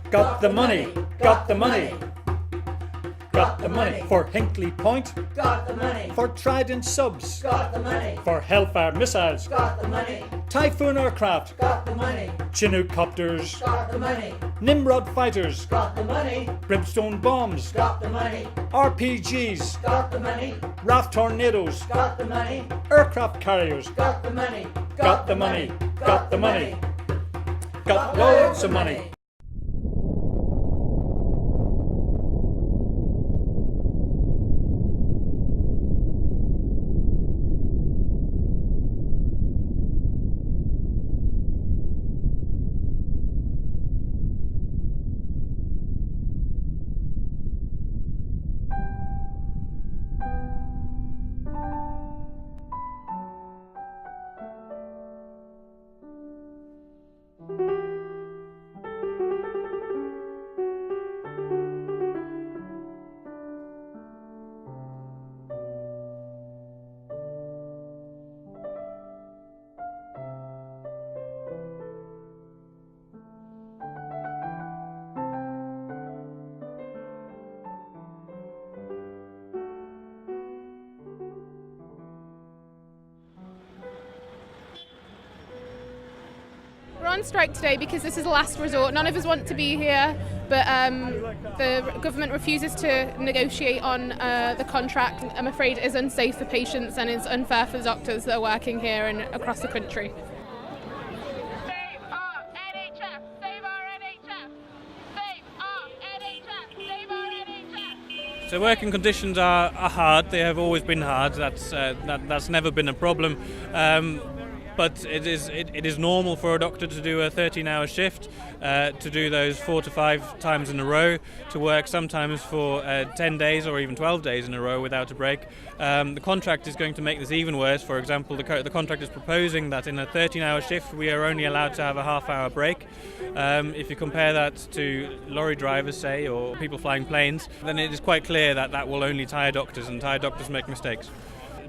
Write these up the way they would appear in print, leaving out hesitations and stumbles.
Got the money, got the money. Got the money for Hinkley Point. Got the money for Trident subs. Got the money for Hellfire missiles. Got the money Typhoon aircraft. Got the money Chinook copters. Got the money Nimrod fighters. Got the money Brimstone bombs. Got the money RPGs. Got the money RAF tornadoes. Got the money Aircraft carriers. Got the money Got the money. Got the money. Got loads of money. We're on strike today because this is a last resort. None of us want to be here, but the government refuses to negotiate on the contract. I'm afraid it is unsafe for patients and it's unfair for the doctors that are working here and across the country. Save our NHS! Save our NHS! Save our NHS! Save our NHS! So working conditions are hard. They have always been hard. That's never been a problem. But it is normal for a doctor to do a 13-hour shift, to do those 4 to 5 times in a row, to work sometimes for 10 days or even 12 days in a row without a break. The contract is going to make this even worse. For example, the contract is proposing that in a 13-hour shift we are only allowed to have a half-hour break. If you compare that to lorry drivers, say, or people flying planes, then it is quite clear that that will only tire doctors, and tire doctors make mistakes.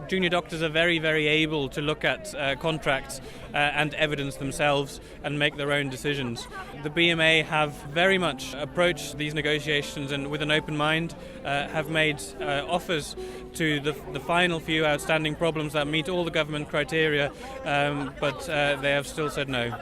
Junior doctors are very, very able to look at contracts and evidence themselves and make their own decisions. The BMA have very much approached these negotiations and with an open mind have made offers to the final few outstanding problems that meet all the government criteria, but they have still said no.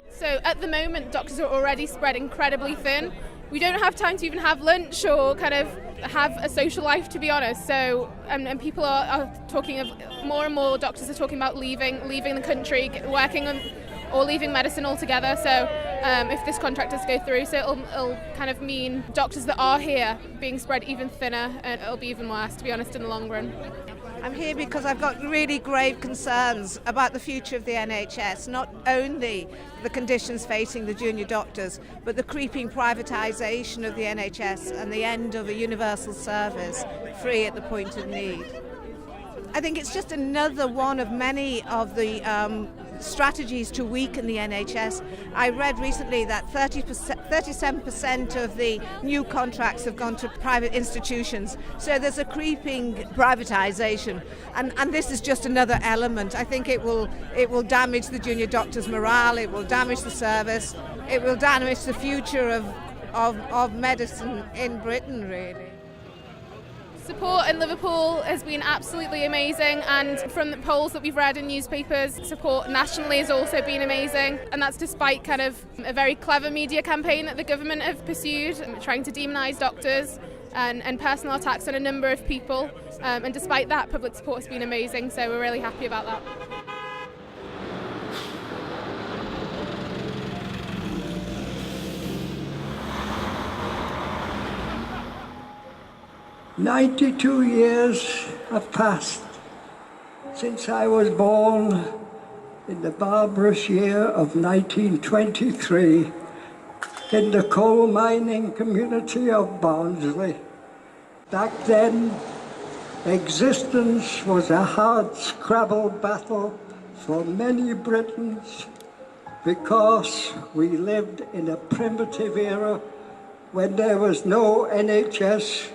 So at the moment, doctors are already spread incredibly thin. We don't have time to even have lunch or kind of have a social life, to be honest. So, and people are talking of, more and more doctors are talking about leaving the country, working on, or leaving medicine altogether. So if this contract does go through, so it'll kind of mean doctors that are here being spread even thinner, and it'll be even worse, to be honest, in the long run. I'm here because I've got really grave concerns about the future of the NHS, not only the conditions facing the junior doctors, but the creeping privatisation of the NHS and the end of a universal service, free at the point of need. I think it's just another one of many of the strategies to weaken the NHS. I read recently that 37% of the new contracts have gone to private institutions. So there's a creeping privatisation, and this is just another element. I think it will damage the junior doctors' morale. It will damage the service. It will damage the future of medicine in Britain, really. Support in Liverpool has been absolutely amazing, and from the polls that we've read in newspapers, support nationally has also been amazing, and that's despite kind of a very clever media campaign that the government have pursued, trying to demonise doctors and personal attacks on a number of people, and despite that, public support has been amazing, so we're really happy about that. "92 years have passed since I was born in the barbarous year of 1923 in the coal mining community of Barnsley. Back then, existence was a hard-scrabble battle for many Britons because we lived in a primitive era when there was no NHS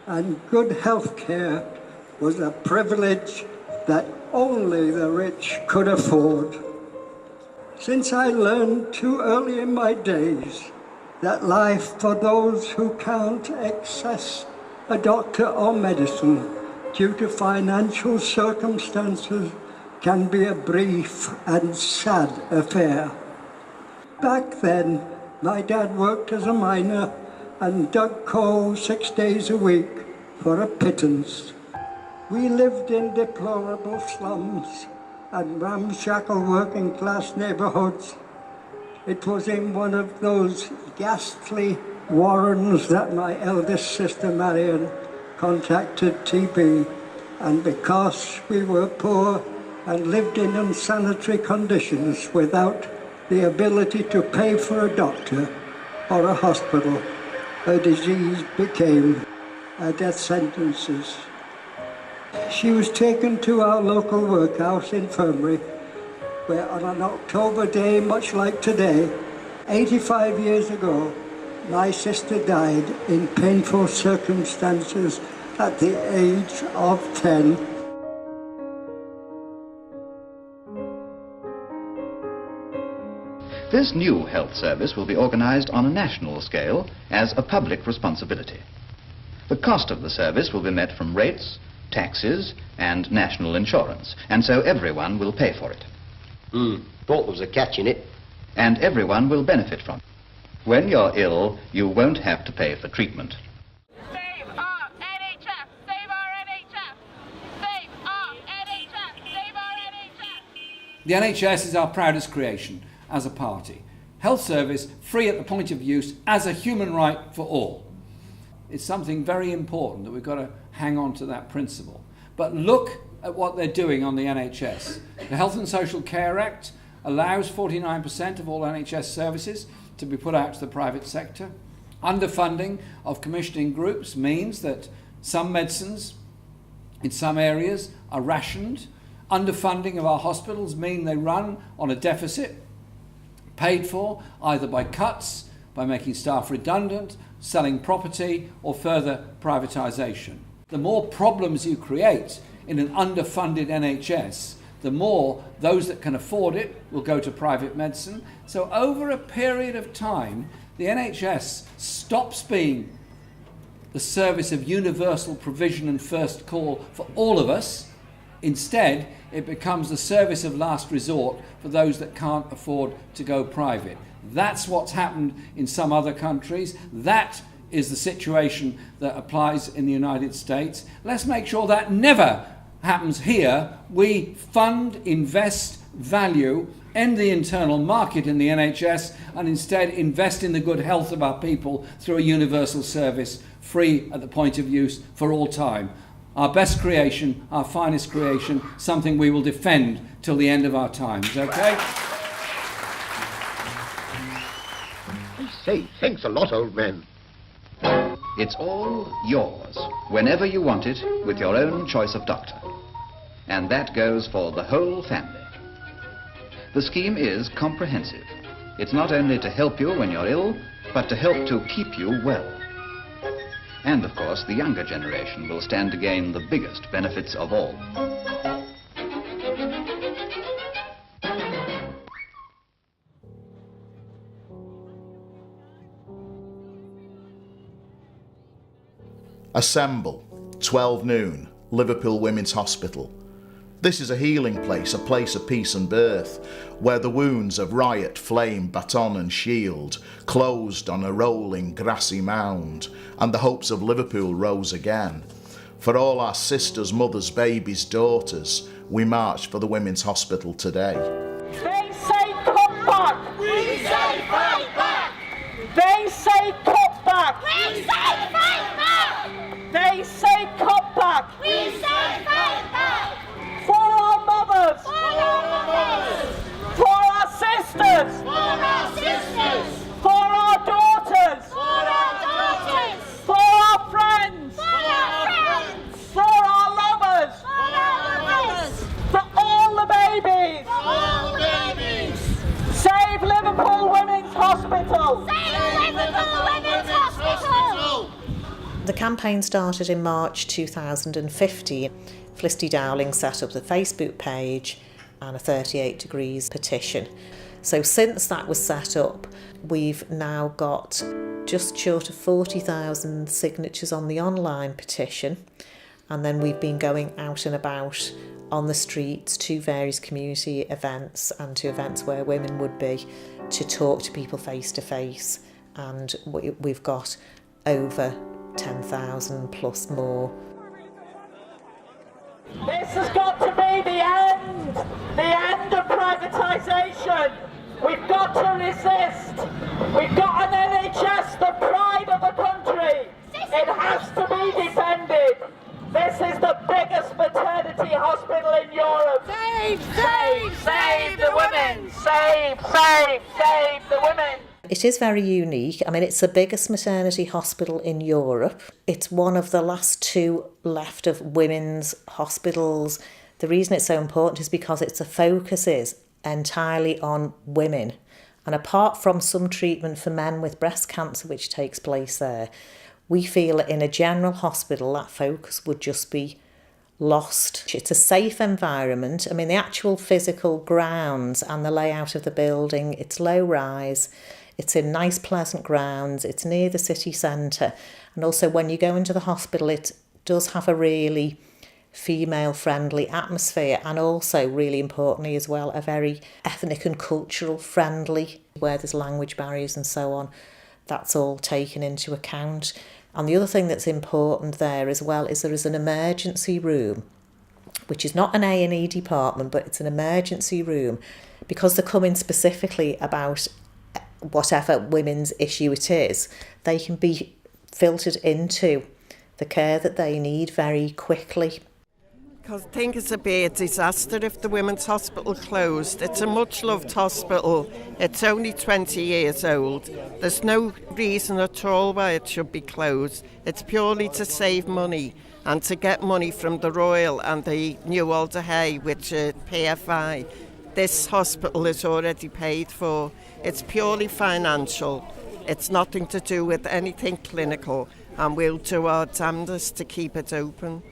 and good health care was a privilege that only the rich could afford. Since I learned too early in my days that life for those who can't access a doctor or medicine due to financial circumstances can be a brief and sad affair. Back then, my dad worked as a miner and dug coal 6 days a week for a pittance. We lived in deplorable slums and ramshackle working class neighbourhoods. It was in one of those ghastly warrens that my eldest sister Marion contracted TB, and because we were poor and lived in unsanitary conditions without the ability to pay for a doctor or a hospital, her disease became a death sentence. She was taken to our local workhouse infirmary, where on an October day, much like today, 85 years ago, my sister died in painful circumstances at the age of 10. This new health service will be organised on a national scale as a public responsibility. The cost of the service will be met from rates, taxes and national insurance, and so everyone will pay for it. Thought there was a catch in it. And everyone will benefit from it. When you're ill, you won't have to pay for treatment. Save our NHS! Save our NHS! Save our NHS! Save our NHS! The NHS is our proudest creation as a party. Health service free at the point of use as a human right for all. It's something very important that we've got to hang on to that principle. But look at what they're doing on the NHS. The Health and Social Care Act allows 49% of all NHS services to be put out to the private sector. Underfunding of commissioning groups means that some medicines in some areas are rationed. Underfunding of our hospitals mean they run on a deficit, paid for either by cuts, by making staff redundant, selling property, or further privatisation. The more problems you create in an underfunded NHS, the more those that can afford it will go to private medicine. So over a period of time, the NHS stops being the service of universal provision and first call for all of us. Instead, it becomes the service of last resort for those that can't afford to go private. That's what's happened in some other countries. That is the situation that applies in the United States. Let's make sure that never happens here. We fund, invest, value, end the internal market in the NHS, and instead invest in the good health of our people through a universal service, free at the point of use for all time. Our best creation, our finest creation, something we will defend till the end of our times, okay? I say, thanks a lot, old man. It's all yours, whenever you want it, with your own choice of doctor. And that goes for the whole family. The scheme is comprehensive. It's not only to help you when you're ill, but to help to keep you well. And of course, the younger generation will stand to gain the biggest benefits of all. Assemble, 12 noon, Liverpool Women's Hospital. This is a healing place, a place of peace and birth, where the wounds of riot, flame, baton and shield closed on a rolling grassy mound, and the hopes of Liverpool rose again. For all our sisters, mothers, babies, daughters, we march for the Women's Hospital today. They say come back! We say fight back! They say come back! We say fight back! They say come back! We say fight back! For our mothers! For our mothers! For our sisters! For our sisters! For our daughters! For our daughters! For our friends! For our friends! For our lovers! For our lovers! For all the babies! For all the babies! Save Liverpool Women's Hospital! Save Liverpool Women's Hospital! The campaign started in March 2015. Felicity Dowling set up the Facebook page and a 38 Degrees petition. So since that was set up, we've now got just short of 40,000 signatures on the online petition, and then we've been going out and about on the streets to various community events and to events where women would be to talk to people face to face, and we've got over 10,000 plus more. This has got to be the end of privatisation. We've got to resist. We've got an NHS, the pride of the country. It has to be defended. This is the biggest maternity hospital in Europe. Save the women. Save the women. It is very unique. I mean, it's the biggest maternity hospital in Europe. It's one of the last two left of women's hospitals. The reason it's so important is because its focus is entirely on women. And apart from some treatment for men with breast cancer, which takes place there, we feel that in a general hospital that focus would just be lost. It's a safe environment. I mean, the actual physical grounds and the layout of the building, it's low rise, it's in nice pleasant grounds, it's near the city centre, and also when you go into the hospital it does have a really female friendly atmosphere, and also really importantly as well a very ethnic and cultural friendly, where there's language barriers and so on. That's all taken into account. And the other thing that's important there as well is there is an emergency room, which is not an A&E department, but it's an emergency room, because they're coming specifically about whatever women's issue it is. They can be filtered into the care that they need very quickly. Because I think it's a bit of a disaster if the women's hospital closed. It's a much loved hospital. It's only 20 years old. There's no reason at all why it should be closed. It's purely to save money and to get money from the Royal and the New Alder Hay, which are PFI. This hospital is already paid for. It's purely financial. It's nothing to do with anything clinical, and we'll do our damnedest to keep it open.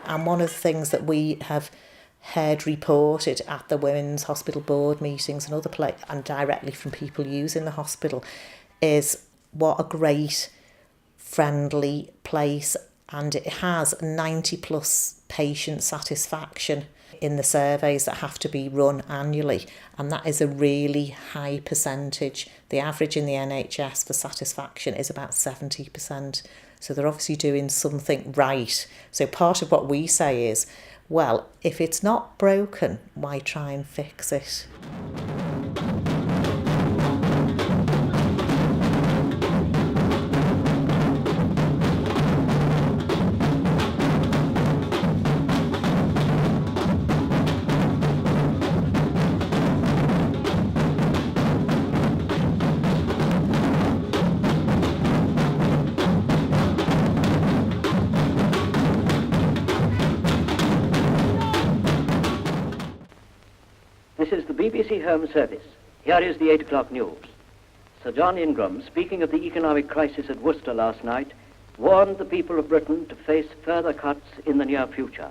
And one of the things that we have heard reported at the Women's Hospital Board meetings and other and directly from people using the hospital is what a great friendly place, and it has 90 plus patient satisfaction in the surveys that have to be run annually, and that is a really high percentage. The average in the NHS for satisfaction is about 70%, so they're obviously doing something right. So part of what we say is, well, if it's not broken, why try and fix it? This is the BBC Home Service. Here is the 8 o'clock news. Sir John Ingram, speaking of the economic crisis at Worcester last night, warned the people of Britain to face further cuts in the near future.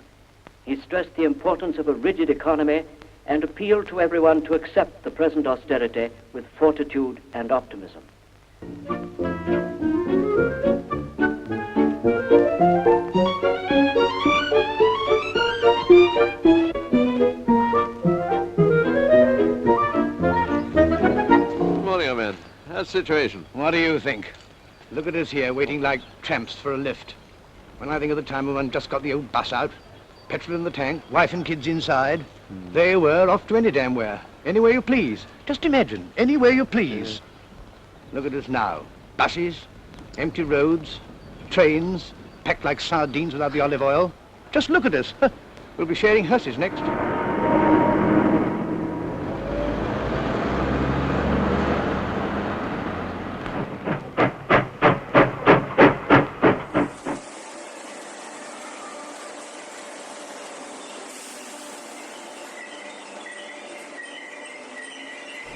He stressed the importance of a rigid economy and appealed to everyone to accept the present austerity with fortitude and optimism. Situation. What do you think? Look at us here, waiting like tramps for a lift. When I think of the time when one just got the old bus out, petrol in the tank, wife and kids inside, they were off to any damn where. Anywhere you please. Just imagine, anywhere you please. Look at us now. Buses, empty roads, trains, packed like sardines without the olive oil. Just look at us. We'll be sharing hearses next.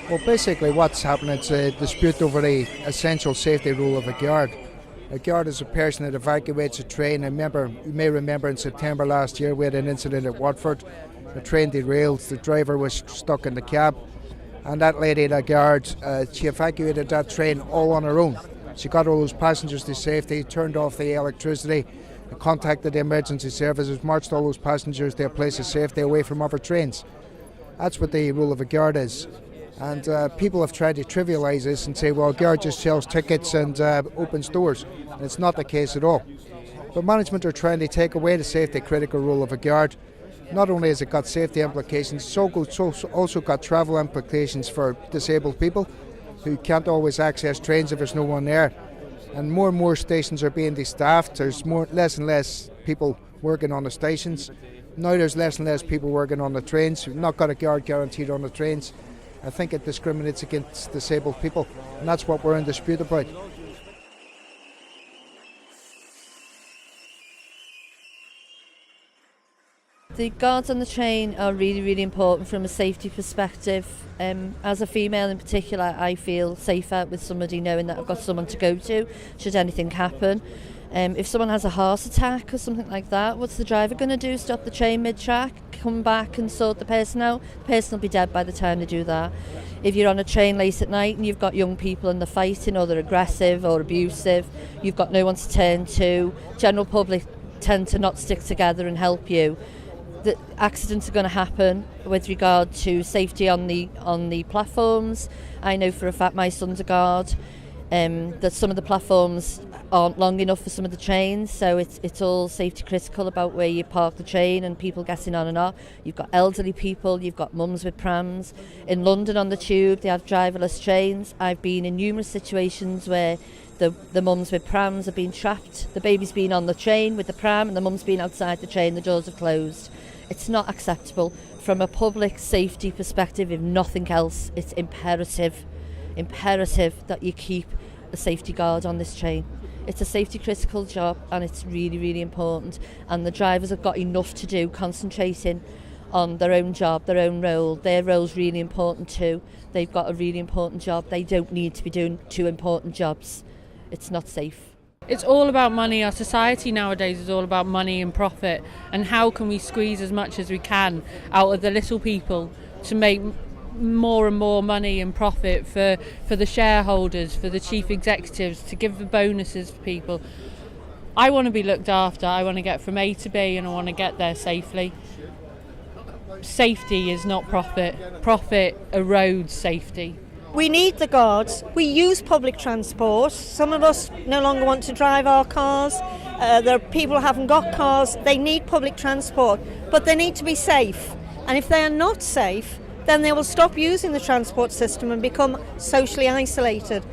Well, basically what's happening is a dispute over the essential safety role of a guard. A guard is a person that evacuates a train. You may remember in September last year we had an incident at Watford. The train derailed, the driver was stuck in the cab, and that lady, the guard, she evacuated that train all on her own. She got all those passengers to safety, turned off the electricity, contacted the emergency services, marched all those passengers to a place of safety away from other trains. That's what the role of a guard is. And people have tried to trivialise this and say, well, a guard just sells tickets and opens doors. And it's not the case at all. But management are trying to take away the safety critical role of a guard. Not only has it got safety implications, it's also got travel implications for disabled people who can't always access trains if there's no one there. And more stations are being de-staffed. There's less and less people working on the stations. Now there's less and less people working on the trains. We've not got a guard guaranteed on the trains. I think it discriminates against disabled people, and that's what we're in dispute about. The guards on the train are really, really important from a safety perspective. As a female in particular, I feel safer with somebody knowing that I've got someone to go to should anything happen. If someone has a heart attack or something like that, what's the driver going to do? Stop the train mid-track, come back and sort the person out? The person will be dead by the time they do that. If you're on a train late at night and you've got young people and they're fighting or they're aggressive or abusive, you've got no one to turn to. General public tend to not stick together and help you. The accidents are going to happen with regard to safety on the platforms. I know for a fact my son's a guard, that some of the platforms aren't long enough for some of the trains, so it's all safety critical about where you park the train and people getting on and off. You've got elderly people, you've got mums with prams. In London on the tube they have driverless trains. I've been in numerous situations where the mums with prams have been trapped. The baby's been on the train with the pram and the mum's been outside the train, the doors are closed. It's not acceptable. From a public safety perspective, if nothing else, it's imperative that you keep a safety guard on this train. It's a safety critical job and it's really, really important, and the drivers have got enough to do concentrating on their own job, their own role. Their role's really important too. They've got a really important job. They don't need to be doing two important jobs. It's not safe. It's all about money. Our society nowadays is all about money and profit, and how can we squeeze as much as we can out of the little people to make more and more money and profit for the shareholders, for the chief executives, to give the bonuses for people. I want to be looked after. I want to get from A to B and I want to get there safely. Safety is not profit. Profit erodes safety. We need the guards. We use public transport. Some of us no longer want to drive our cars. There are people who haven't got cars. They need public transport, but they need to be safe. And if they are not safe, then they will stop using the transport system and become socially isolated.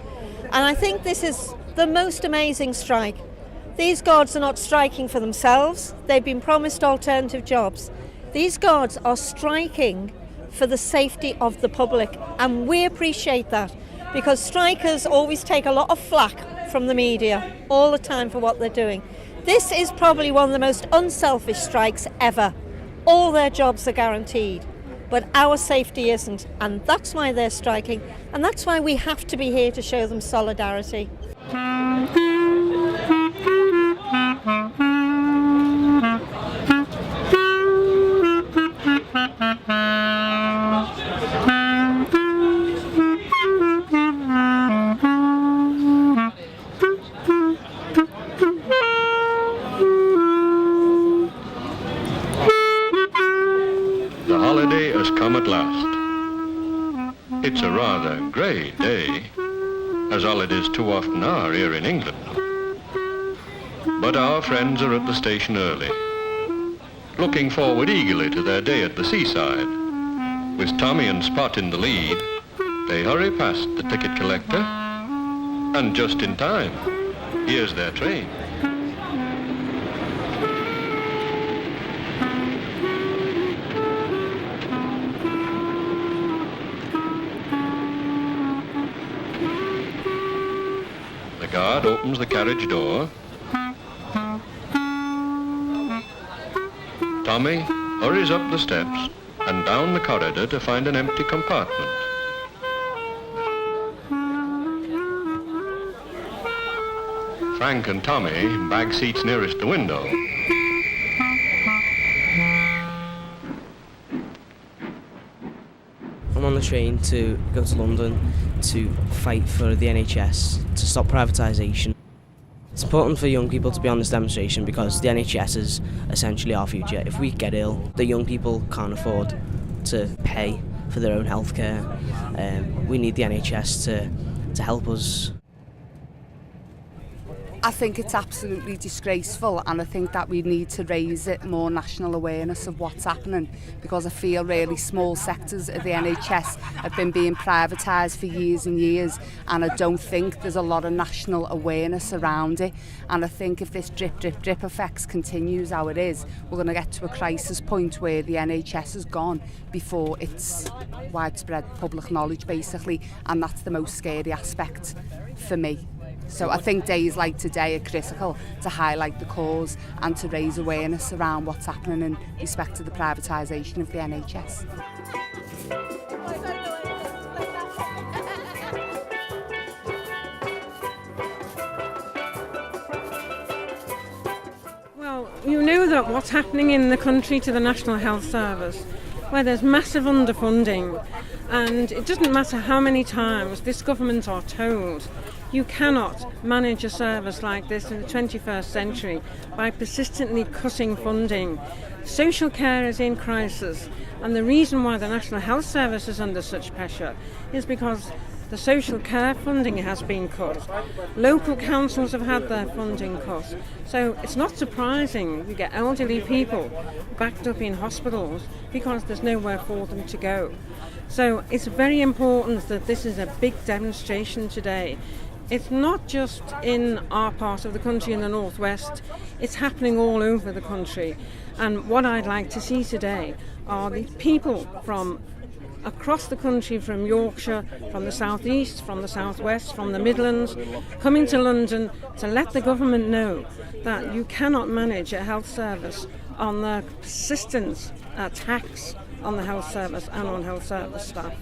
And I think this is the most amazing strike. These guards are not striking for themselves. They've been promised alternative jobs. These guards are striking for the safety of the public, and we appreciate that, because strikers always take a lot of flack from the media all the time for what they're doing. This is probably one of the most unselfish strikes ever. All their jobs are guaranteed, but our safety isn't, and that's why they're striking, and that's why we have to be here to show them solidarity. The holiday has come at last. It's a rather grey day, as holidays too often are here in England. But our friends are at the station early, looking forward eagerly to their day at the seaside. With Tommy and Spot in the lead, they hurry past the ticket collector, and just in time, here's their train. The guard opens the carriage door. Tommy hurries up the steps and down the corridor to find an empty compartment. Frank and Tommy, bag seats nearest the window. I'm on the train to go to London to fight for the NHS, to stop privatisation. It's important for young people to be on this demonstration because the NHS is essentially our future. If we get ill, the young people can't afford to pay for their own healthcare. We need the NHS to help us. I think it's absolutely disgraceful, and I think that we need to raise it, more national awareness of what's happening, because I feel really small sectors of the NHS have been being privatised for years and years, and I don't think there's a lot of national awareness around it. And I think if this drip, drip, drip effect continues how it is, we're going to get to a crisis point where the NHS has gone before it's widespread public knowledge, basically, and that's the most scary aspect for me. So I think days like today are critical to highlight the cause and to raise awareness around what's happening in respect to the privatisation of the NHS. Well, you know that what's happening in the country to the National Health Service, where there's massive underfunding, and it doesn't matter how many times this government are told you cannot manage a service like this in the 21st century by persistently cutting funding. Social care is in crisis, and the reason why the National Health Service is under such pressure is because the social care funding has been cut. Local councils have had their funding cut. So it's not surprising we get elderly people backed up in hospitals because there's nowhere for them to go. So it's very important that this is a big demonstration today. It's not just in our part of the country in the northwest, it's happening all over the country. And what I'd like to see today are the people from across the country, from Yorkshire, from the southeast, from the southwest, from the Midlands, coming to London to let the government know that you cannot manage a health service on the persistent attacks on the health service and on health service staff.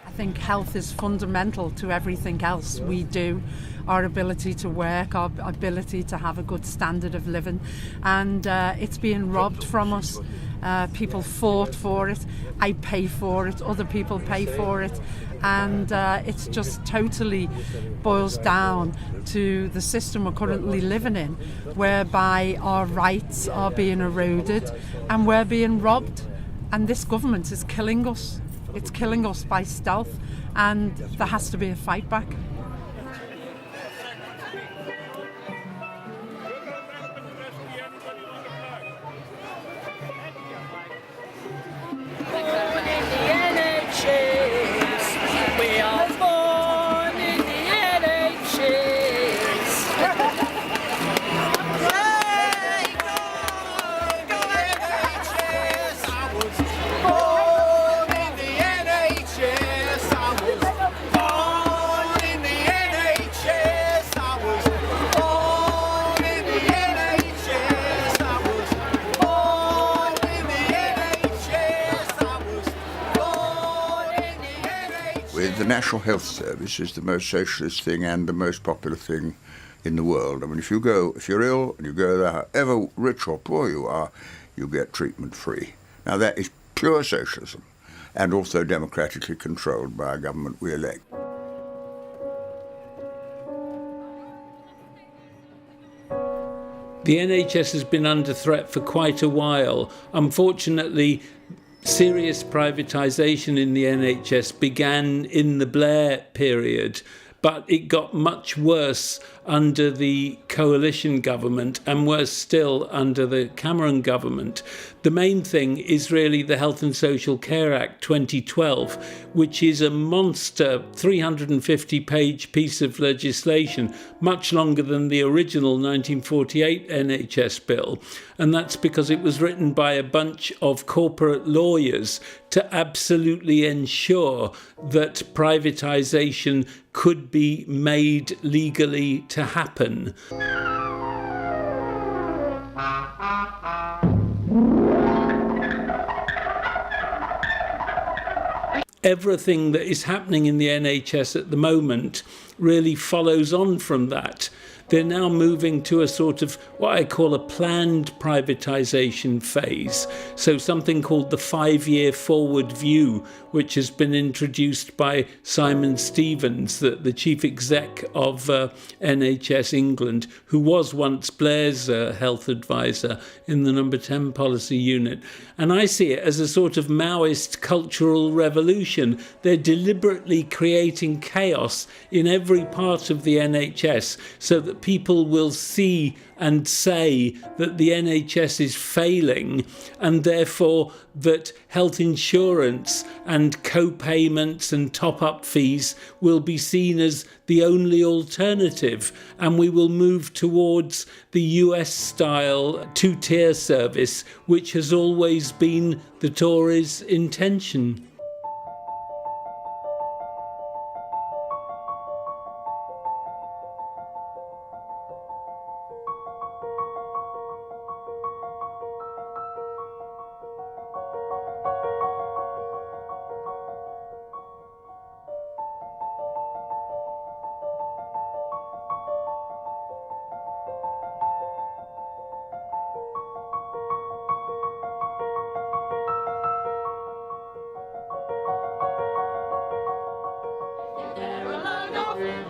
I think health is fundamental to everything else we do. Our ability to work, our ability to have a good standard of living, and it's being robbed from us. People fought for it, I pay for it, other people pay for it, and it's just totally boils down to the system we're currently living in, whereby our rights are being eroded and we're being robbed, and this government is killing us. It's killing us by stealth, and there has to be a fight back. The National Health Service is the most socialist thing and the most popular thing in the world. I mean, if you're ill and you go there, however rich or poor you are, you get treatment free. Now that is pure socialism and also democratically controlled by a government we elect. The NHS has been under threat for quite a while. Unfortunately, serious privatisation in the NHS began in the Blair period, but it got much worse under the coalition government and worse still under the Cameron government. The main thing is really the Health and Social Care Act 2012, which is a monster 350-page piece of legislation, much longer than the original 1948 NHS bill. And that's because it was written by a bunch of corporate lawyers to absolutely ensure that privatisation could be made legally to happen. Everything that is happening in the NHS at the moment really follows on from that. They're now moving to a sort of what I call a planned privatisation phase. So something called the 5-year forward view, which has been introduced by Simon Stevens, the chief exec of NHS England, who was once Blair's health advisor in the number 10 policy unit. And I see it as a sort of Maoist cultural revolution. They're deliberately creating chaos in every part of the NHS so that people will see and say that the NHS is failing, and therefore that health insurance and co-payments and top-up fees will be seen as the only alternative, and we will move towards the US-style two-tier service, which has always been the Tories' intention.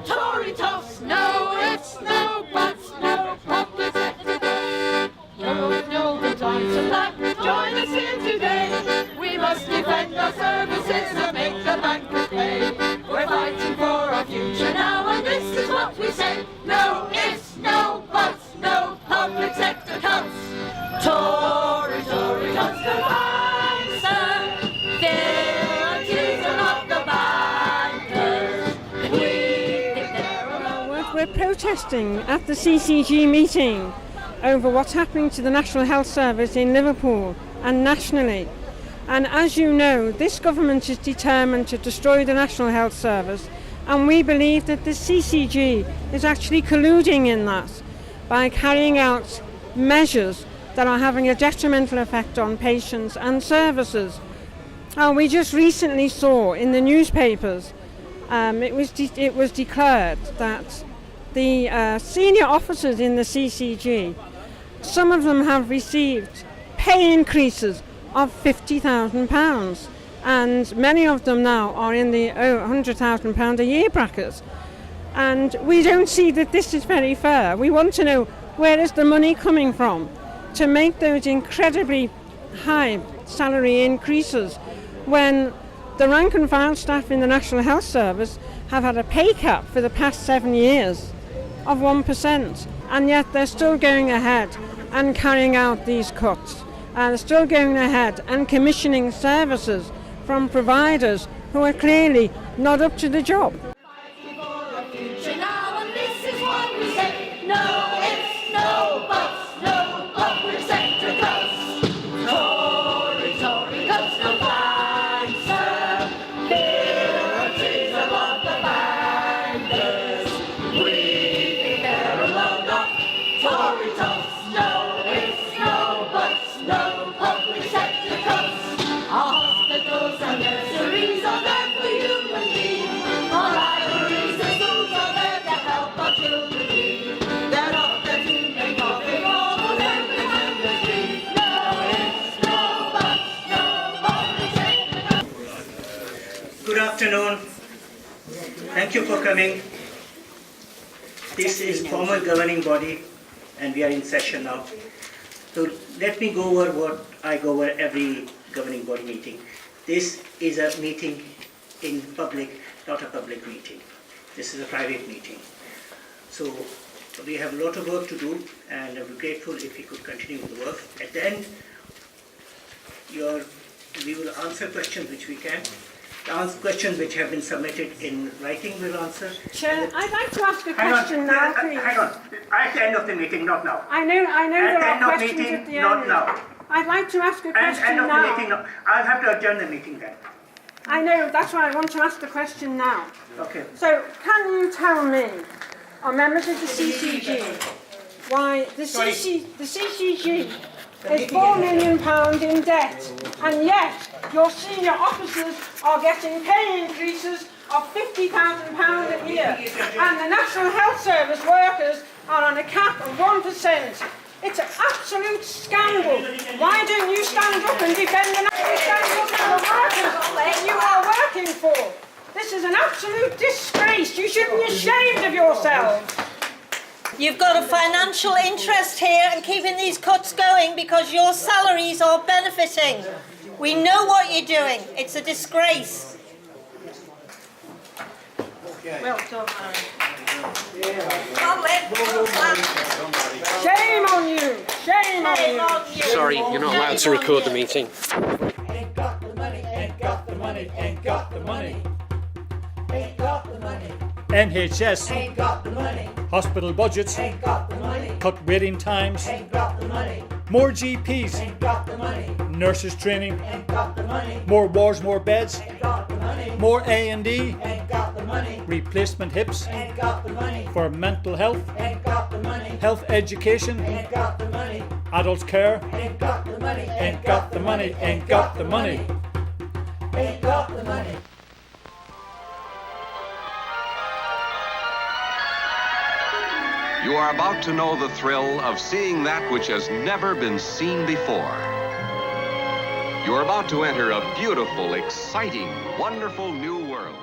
Tory toss, no ifs, no buts, no public sector. No good time to lack. Join us here today. We must defend our services and make the bankers pay. We're fighting for our future now, and this is what we say. No ifs, no buts, no public sector cuts. Tory, Tory cuts the fine, sir. Guarantees are not the bankers. We're protesting at the CCG meeting over what's happening to the National Health Service in Liverpool and nationally. And as you know, this government is determined to destroy the National Health Service, and we believe that the CCG is actually colluding in that by carrying out measures that are having a detrimental effect on patients and services. We just recently saw in the newspapers, it was declared that the senior officers in the CCG, some of them have received pay increases of £50,000, and many of them now are in the £100,000 a year bracket. And we don't see that this is very fair. We want to know, where is the money coming from to make those incredibly high salary increases when the rank and file staff in the National Health Service have had a pay cap for the past 7 years of 1%, and yet they're still going ahead and carrying out these cuts. They're still going ahead and commissioning services from providers who are clearly not up to the job. Good afternoon. Thank you for coming. This is formal governing body and we are in session now. So let me go over what I go over every governing body meeting. This is a meeting in public, not a public meeting. This is a private meeting. So we have a lot of work to do, and I would be grateful if we could continue with the work. At the end, we will answer questions which we can. The questions which have been submitted in writing we'll answer. Chair, I'd like to ask a question now, please. Hang on. At the end of the meeting, not now. I know there are questions meeting, at the end. Not now. I'd like to ask a question end of now. The meeting, no. I'll have to adjourn the meeting then. I know, that's why I want to ask the question now. Okay. So, can you tell me, or members of the CCG, why the CCG is £4 million in debt, and yet your senior officers are getting pay increases of £50,000 a year, and the National Health Service workers are on a cap of 1%. It's an absolute scandal. Why don't you stand up and defend the national workers that you are working for? This is an absolute disgrace. You should be ashamed of yourselves. You've got a financial interest here in keeping these cuts going because your salaries are benefiting. We know what you're doing. It's a disgrace. Well done, Shame on you! Shame on you! Sorry, you're not allowed to record the meeting. Ain't got the money, ain't got the money, ain't got the money. Ain't got the money. NHS Ain't got the money. Hospital budgets Ain't got the money. Cut waiting times. Ain't got the money. More GPs. Ain't got the money. Nurses training. Ain't got the money. More wards, more beds. Ain't got the money. More A&E. Ain't got the money. Replacement hips. Ain't got the money. For mental health. Ain't got the money. Health education. Ain't got the money. Adult care. Ain't got the money. Ain't got the money. Ain't got the money. Ain't got the money. You are about to know the thrill of seeing that which has never been seen before. You are about to enter a beautiful, exciting, wonderful new world.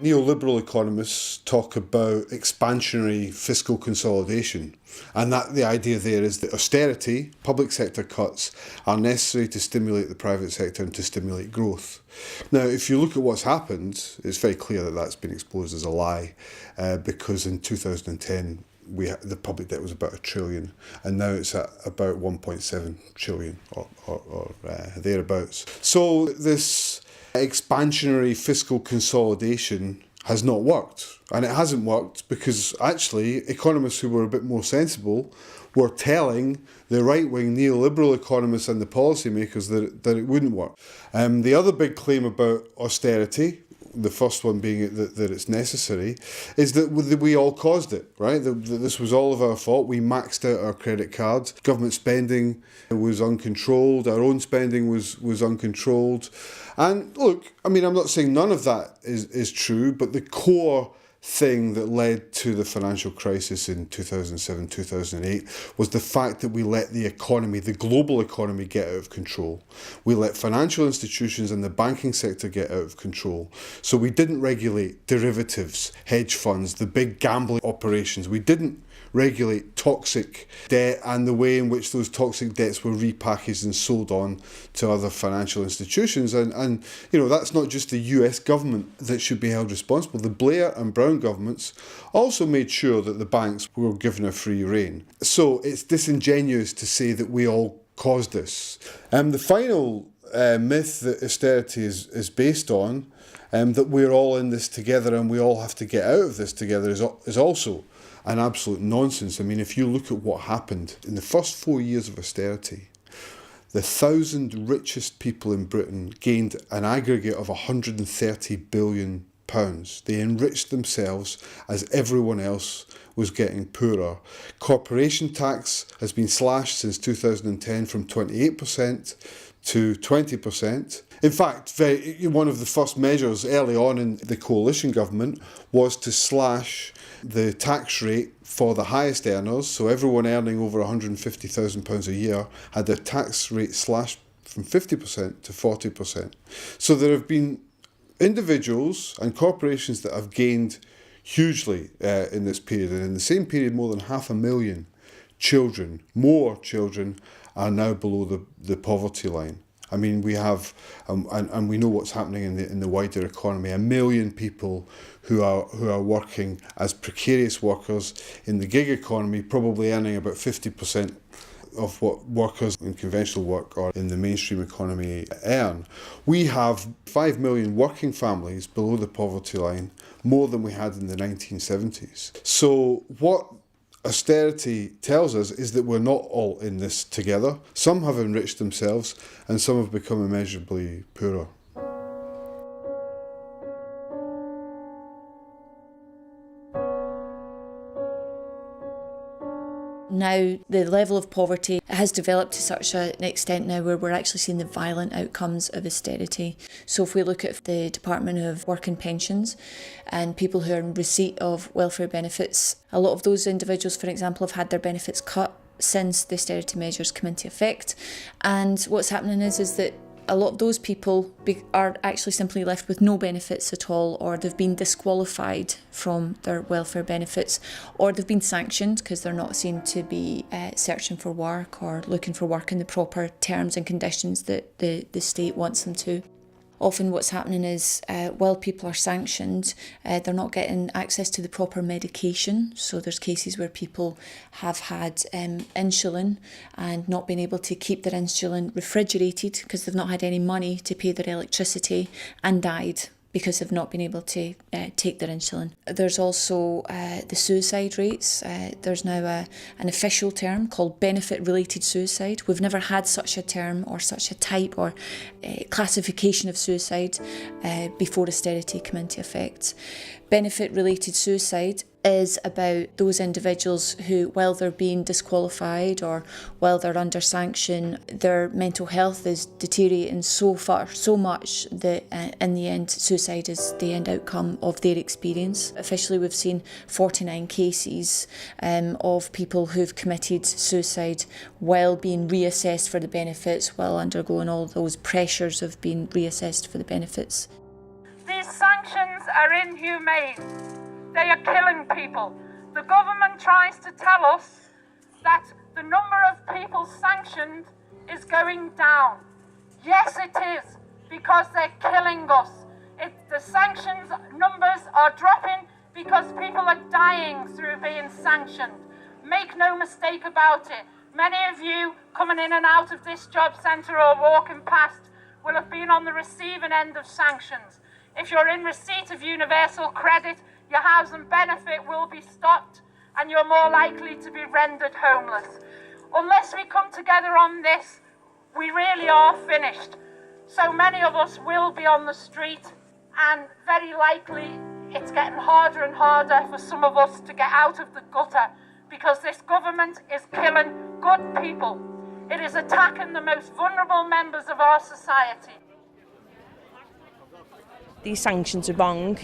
Neoliberal economists talk about expansionary fiscal consolidation, and that the idea there is that austerity, public sector cuts, are necessary to stimulate the private sector and to stimulate growth. Now, if you look at what's happened, it's very clear that that's been exposed as a lie, because in 2010 the public debt was about £1 trillion, and now it's at about 1.7 trillion or thereabouts. So this expansionary fiscal consolidation has not worked, and it hasn't worked because actually economists who were a bit more sensible were telling the right-wing neoliberal economists and the policymakers that it wouldn't work. The other big claim about austerity, the first one being that it's necessary, is that we all caused it, right? That this was all of our fault. We maxed out our credit cards. Government spending was uncontrolled. Our own spending was uncontrolled. And look, I mean, I'm not saying none of that is true, but the core thing that led to the financial crisis in 2007, 2008 was the fact that we let the economy, the global economy, get out of control. We let financial institutions and the banking sector get out of control. So we didn't regulate derivatives, hedge funds, the big gambling operations. We didn't regulate toxic debt and the way in which those toxic debts were repackaged and sold on to other financial institutions. And you know, that's not just the US government that should be held responsible. The Blair and Brown governments also made sure that the banks were given a free rein. So it's disingenuous to say that we all caused this. The final myth that austerity is based on, that we're all in this together and we all have to get out of this together, is also an absolute nonsense. I mean, if you look at what happened in the first 4 years of austerity, the 1,000 richest people in Britain gained an aggregate of £130 billion. They enriched themselves as everyone else was getting poorer. Corporation tax has been slashed since 2010 from 28% to 20%. In fact, one of the first measures early on in the coalition government was to slash the tax rate for the highest earners, so everyone earning over £150,000 a year had their tax rate slashed from 50% to 40%. So there have been individuals and corporations that have gained hugely in this period, and in the same period more than 500,000 children, more children, are now below the poverty line. I mean, we have, and we know what's happening in the wider economy. 1 million people who are working as precarious workers in the gig economy, probably earning about 50% of what workers in conventional work or in the mainstream economy earn. We have 5 million working families below the poverty line, more than we had in the 1970s. So what austerity tells us is that we're not all in this together. Some have enriched themselves and some have become immeasurably poorer. Now the level of poverty has developed to such an extent now where we're actually seeing the violent outcomes of austerity. So if we look at the Department of Work and Pensions and people who are in receipt of welfare benefits, a lot of those individuals, for example, have had their benefits cut since the austerity measures come into effect. And what's happening is that a lot of those people are actually simply left with no benefits at all, or they've been disqualified from their welfare benefits, or they've been sanctioned because they're not seen to be searching for work or looking for work in the proper terms and conditions that the state wants them to. Often what's happening is while people are sanctioned, they're not getting access to the proper medication. So there's cases where people have had insulin and not been able to keep their insulin refrigerated because they've not had any money to pay their electricity and died because they've not been able to take their insulin. There's also the suicide rates. There's now an official term called benefit-related suicide. We've never had such a term or such a type or classification of suicide before austerity came into effect. Benefit-related suicide is about those individuals who, while they're being disqualified or while they're under sanction, their mental health is deteriorating so much that in the end, suicide is the end outcome of their experience. Officially, we've seen 49 cases of people who've committed suicide while being reassessed for the benefits, while undergoing all those pressures of being reassessed for the benefits. These sanctions are inhumane. They are killing people. The government tries to tell us that the number of people sanctioned is going down. Yes, it is, because they're killing us. The sanctions numbers are dropping because people are dying through being sanctioned. Make no mistake about it. Many of you coming in and out of this job centre or walking past will have been on the receiving end of sanctions. If you're in receipt of universal credit, your housing benefit will be stopped and you're more likely to be rendered homeless. Unless we come together on this, we really are finished. So many of us will be on the street, and very likely it's getting harder and harder for some of us to get out of the gutter because this government is killing good people. It is attacking the most vulnerable members of our society. These sanctions are wrong,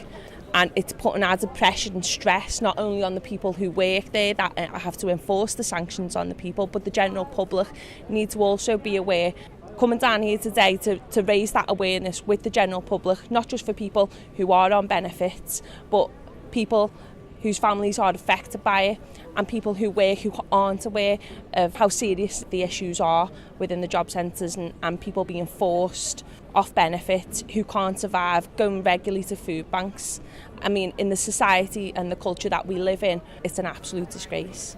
and it's putting added pressure and stress not only on the people who work there that have to enforce the sanctions on the people, but the general public need to also be aware. Coming down here today to raise that awareness with the general public, not just for people who are on benefits, but people whose families are affected by it, and people who work who aren't aware of how serious the issues are within the job centres, and people being forced off benefits who can't survive, going regularly to food banks. I mean, in the society and the culture that we live in, it's an absolute disgrace.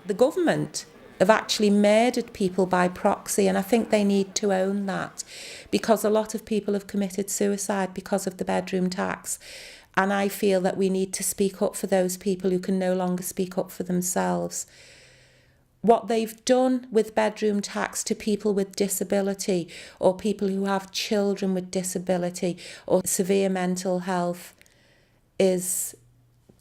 The government have actually murdered people by proxy, and I think they need to own that, because a lot of people have committed suicide because of the bedroom tax, and I feel that we need to speak up for those people who can no longer speak up for themselves. What they've done with bedroom tax to people with disability, or people who have children with disability or severe mental health, is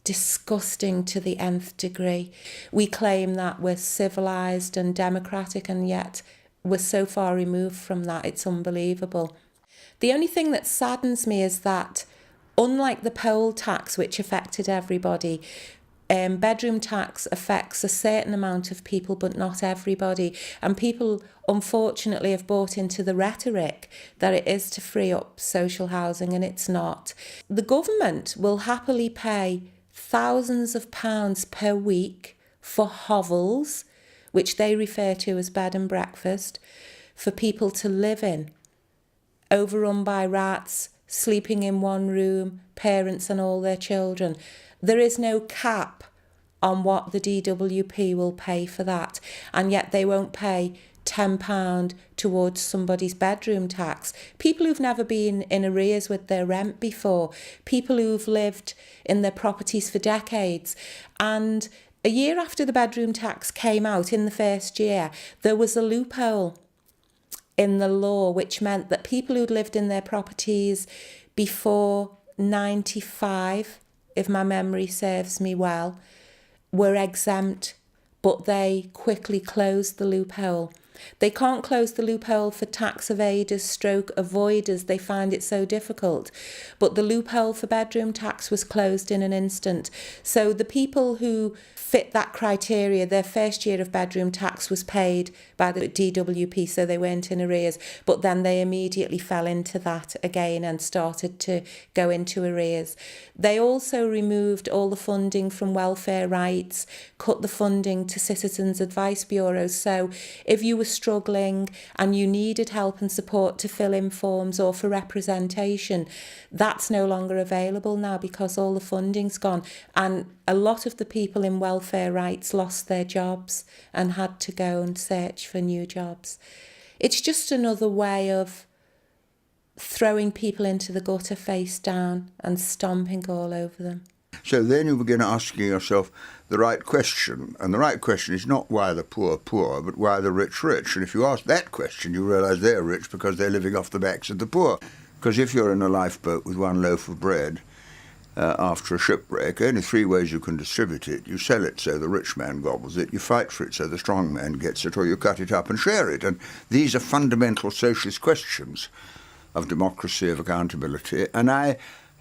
disgusting to the nth degree. We claim that we're civilised and democratic, and yet we're so far removed from that, it's unbelievable. The only thing that saddens me is that, unlike the poll tax, which affected everybody, bedroom tax affects a certain amount of people, but not everybody. And people, unfortunately, have bought into the rhetoric that it is to free up social housing, and it's not. The government will happily pay thousands of pounds per week for hovels, which they refer to as bed and breakfast, for people to live in, overrun by rats, sleeping in one room, parents and all their children. There is no cap on what the DWP will pay for that, and yet they won't pay £10 towards somebody's bedroom tax. People who've never been in arrears with their rent before, people who've lived in their properties for decades. And a year after the bedroom tax came out, in the first year, there was a loophole in the law which meant that people who'd lived in their properties before 95, if my memory serves me well, were exempt, but they quickly closed the loophole. They can't close the loophole for tax evaders stroke avoiders. They find it so difficult. But the loophole for bedroom tax was closed in an instant. So the people who fit that criteria, their first year of bedroom tax was paid by the DWP, so they weren't in arrears. But then they immediately fell into that again and started to go into arrears. They also removed all the funding from welfare rights, cut the funding to citizens' advice bureaus. So if you were struggling and you needed help and support to fill in forms or for representation, that's no longer available now because all the funding's gone. And a lot of the people in welfare rights lost their jobs and had to go and search for new jobs. It's just another way of throwing people into the gutter face down and stomping all over them. So then you begin asking yourself the right question, and the right question is not why the poor poor, but why the rich rich. And if you ask that question, you realise they're rich because they're living off the backs of the poor. Because if you're in a lifeboat with one loaf of bread after a shipwreck, only 3 ways you can distribute it. You sell it so the rich man gobbles it, you fight for it so the strong man gets it, or you cut it up and share it. And these are fundamental socialist questions of democracy, of accountability. And I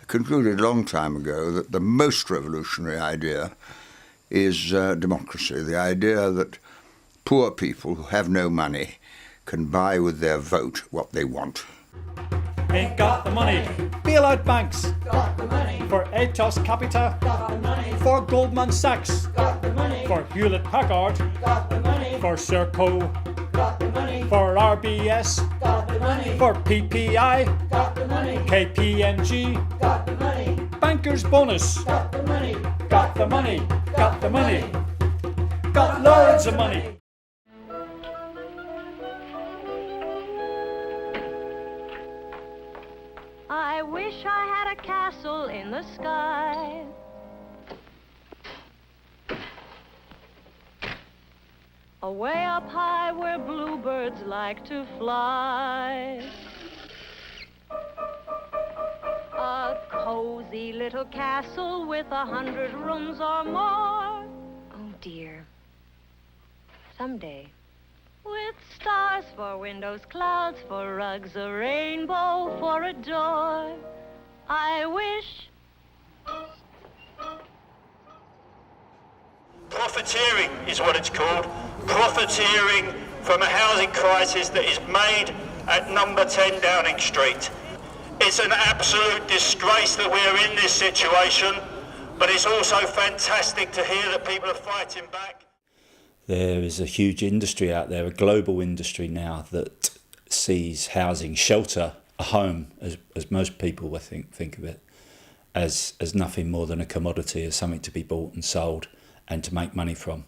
concluded a long time ago that the most revolutionary idea is democracy, the idea that poor people who have no money can buy with their vote what they want. Ain't got the money. Bail out banks. Got the money. For Ethos Capita. Got the money. For Goldman Sachs. Got the money. For Hewlett Packard. Got the money. For Serco. Got the money. For RBS. Got the money. For PPI. Got the money. KPMG. Got the money. Bankers bonus. Got the money. Got the money. Got the money. Got loads of money. I wish I had a castle in the sky. Away up high where bluebirds like to fly. A cozy little castle with 100 rooms or more. Oh dear. Someday. With stars for windows, clouds for rugs, a rainbow for a door. I wish. Profiteering is what it's called. Profiteering from a housing crisis that is made at number 10 Downing Street. It's an absolute disgrace that we're in this situation, but it's also fantastic to hear that people are fighting back. There is a huge industry out there, a global industry now, that sees housing, shelter, a home, as most people I think of it, as nothing more than a commodity, as something to be bought and sold and to make money from.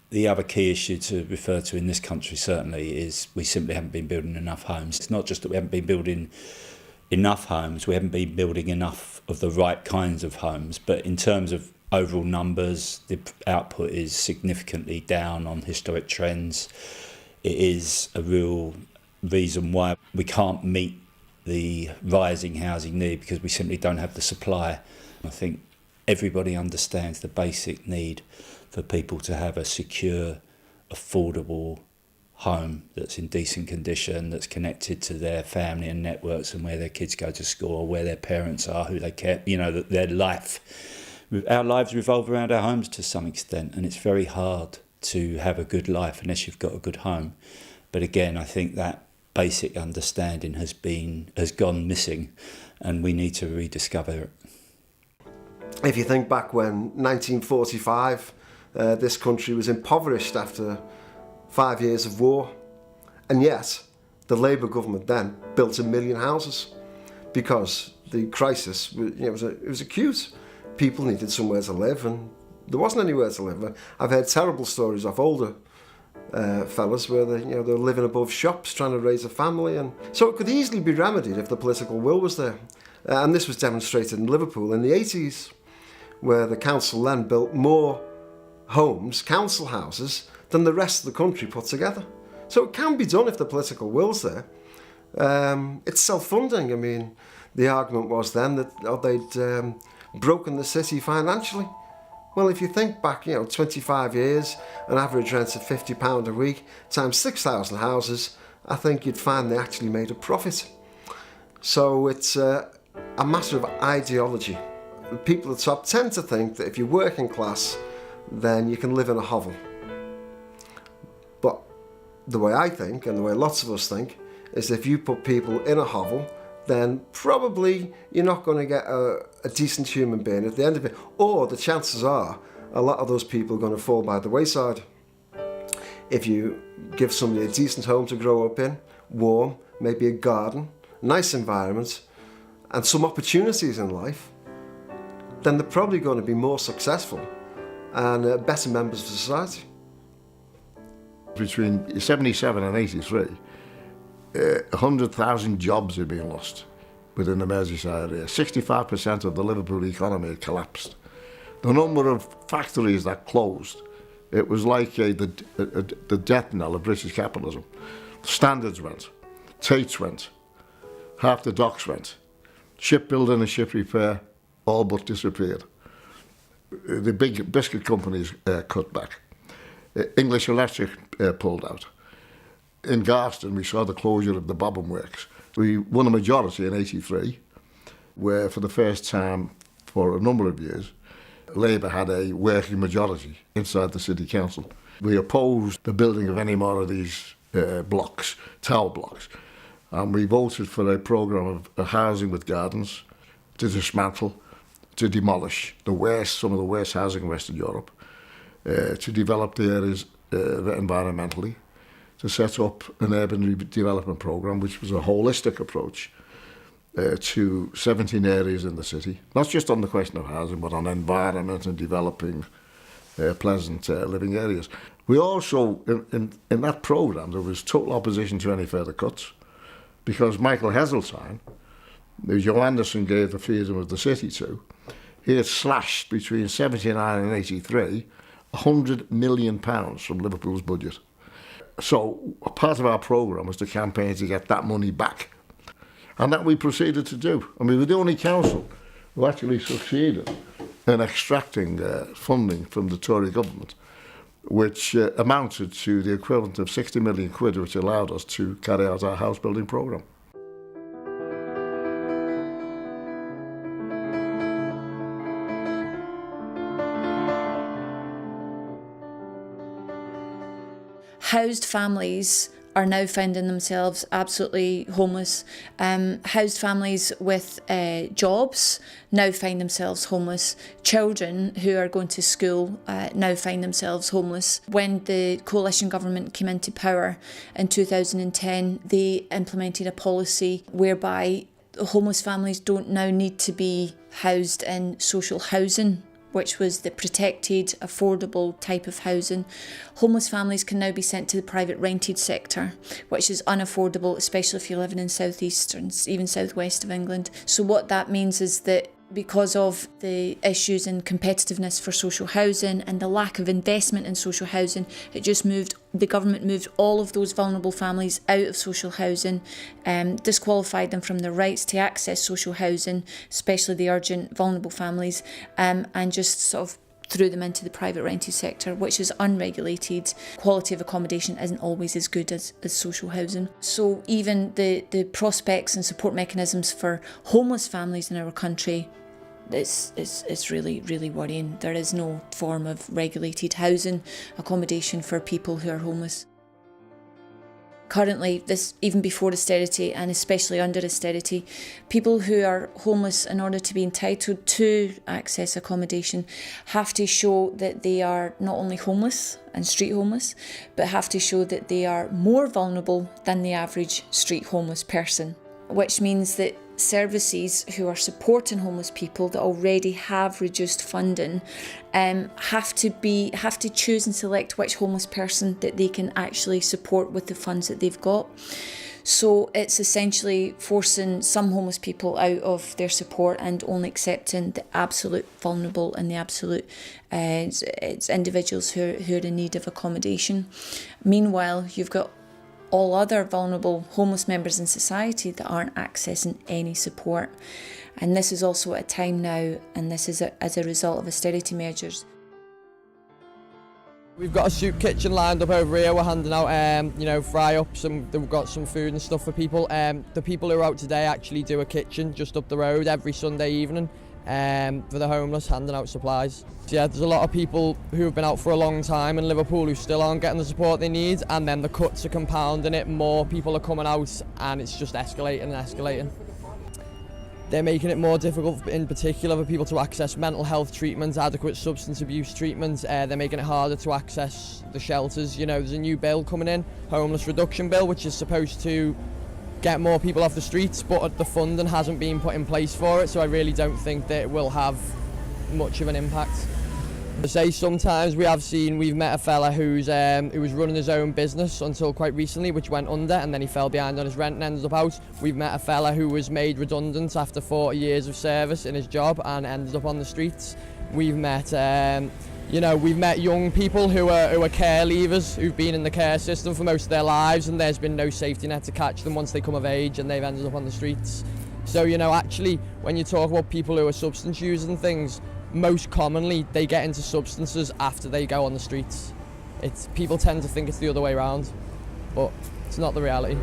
The other key issue to refer to in this country certainly is we simply haven't been building enough homes. It's not just that we haven't been building enough homes, we haven't been building enough of the right kinds of homes, but in terms of overall numbers, the output is significantly down on historic trends. It is a real reason why we can't meet the rising housing need, because we simply don't have the supply. I think everybody understands the basic need for people to have a secure, affordable home that's in decent condition, that's connected to their family and networks and where their kids go to school, or where their parents are, who they care, that their life. Our lives revolve around our homes to some extent, and it's very hard to have a good life unless you've got a good home. But again, I think that basic understanding has gone missing, and we need to rediscover it. If you think back when 1945, this country was impoverished after 5 years of war, and yet the Labour government then built 1 million houses because the crisis was acute. People needed somewhere to live, and there wasn't anywhere to live. I've heard terrible stories of older fellas where they're living above shops trying to raise a family, and so it could easily be remedied if the political will was there. And this was demonstrated in Liverpool in the 80s, where the council then built more homes, council houses, than the rest of the country put together. So it can be done if the political will's there. It's self-funding. I mean, the argument was then that they'd broken the city financially. Well, if you think back, 25 years, an average rent of £50 a week, times 6,000 houses, I think you'd find they actually made a profit. So it's a matter of ideology. People at the top tend to think that if you're working class, then you can live in a hovel. But the way I think, and the way lots of us think, is if you put people in a hovel, then probably you're not going to get a decent human being at the end of it. Or the chances are a lot of those people are going to fall by the wayside. If you give somebody a decent home to grow up in, warm, maybe a garden, nice environment, and some opportunities in life, then they're probably going to be more successful and better members of society. Between 77 and 83, 100,000 jobs had been lost within the Merseyside area. 65% of the Liverpool economy had collapsed. The number of factories that closed, it was like the death knell of British capitalism. Standards went, Tate's went, half the docks went, shipbuilding and ship repair all but disappeared. The big biscuit companies cut back. English Electric pulled out. In Grierson, we saw the closure of the bobbin works. We won a majority in '83, where for the first time for a number of years, Labour had a working majority inside the City Council. We opposed the building of any more of these blocks, tower blocks, and we voted for a programme of housing with gardens to dismantle, to demolish some of the worst housing in Western Europe, to develop the areas environmentally, to set up an urban development programme which was a holistic approach to 17 areas in the city, not just on the question of housing, but on environment and developing pleasant living areas. We also, in that programme, there was total opposition to any further cuts, because Michael Heseltine, who Joe Anderson gave the freedom of the city to, he had slashed between 79 and 83 £100 million from Liverpool's budget. So part of our programme was to campaign to get that money back. And that we proceeded to do. And we were the only council who actually succeeded in extracting funding from the Tory government, which amounted to the equivalent of 60 million quid, which allowed us to carry out our house building programme. Housed families are now finding themselves absolutely homeless. Housed families with jobs now find themselves homeless. Children who are going to school now find themselves homeless. When the coalition government came into power in 2010, they implemented a policy whereby homeless families don't now need to be housed in social housing, which was the protected, affordable type of housing. Homeless families can now be sent to the private rented sector, which is unaffordable, especially if you're living in southeast and even southwest of England. So what that means is that because of the issues in competitiveness for social housing and the lack of investment in social housing, the government moved all of those vulnerable families out of social housing, disqualified them from their rights to access social housing, especially the urgent vulnerable families, and just sort of threw them into the private rented sector, which is unregulated. Quality of accommodation isn't always as good as social housing. So even the prospects and support mechanisms for homeless families in our country, it's really, really worrying. There is no form of regulated housing accommodation for people who are homeless. Currently, even before austerity and especially under austerity, people who are homeless, in order to be entitled to access accommodation, have to show that they are not only homeless and street homeless, but have to show that they are more vulnerable than the average street homeless person, which means that services who are supporting homeless people that already have reduced funding have to choose and select which homeless person that they can actually support with the funds that they've got. So it's essentially forcing some homeless people out of their support and only accepting the absolute vulnerable and the absolute it's individuals who are in need of accommodation. Meanwhile, you've got all other vulnerable homeless members in society that aren't accessing any support. And this is also at a time now, and this is as a result of austerity measures. We've got a soup kitchen lined up over here. We're handing out, fry-ups, and we've got some food and stuff for people. The people who are out today actually do a kitchen just up the road every Sunday evening for the homeless, handing out supplies. So yeah, there's a lot of people who have been out for a long time in Liverpool who still aren't getting the support they need, and then the cuts are compounding it. More people are coming out, and it's just escalating and escalating. They're making it more difficult, in particular, for people to access mental health treatment, adequate substance abuse treatment. They're making it harder to access the shelters. There's a new bill coming in, homeless reduction bill, which is supposed to get more people off the streets, but the funding hasn't been put in place for it, so I really don't think that it will have much of an impact. I say sometimes we've met a fella who was running his own business until quite recently, which went under, and then he fell behind on his rent and ended up out. We've met a fella who was made redundant after 40 years of service in his job and ended up on the streets. We've met young people who are care leavers, who've been in the care system for most of their lives, and there's been no safety net to catch them once they come of age, and they've ended up on the streets. So actually, when you talk about people who are substance users and things, most commonly they get into substances after they go on the streets. People tend to think it's the other way around, but it's not the reality.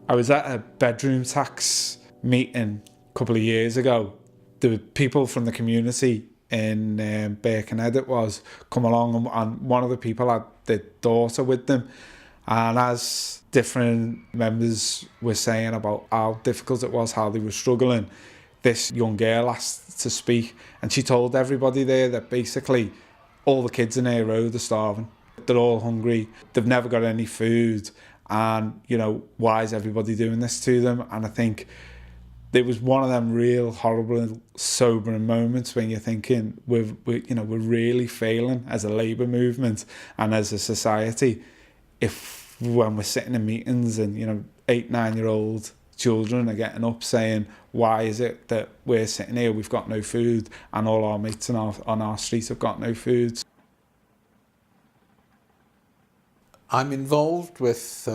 I was at a bedroom tax meeting a couple of years ago. There were people from the community in Birkenhead it was come along, and one of the people had their daughter with them, and as different members were saying about how difficult it was, how they were struggling, this young girl asked to speak, and she told everybody there that basically all the kids in her road are starving, they're all hungry, they've never got any food, and why is everybody doing this to them? And I think it was one of them real horrible, sobering moments when you're thinking we're really failing as a labour movement and as a society when we're sitting in meetings and 8-9-year-old children are getting up saying, why is it that we're sitting here, we've got no food, and all our mates on our street have got no food. I'm involved with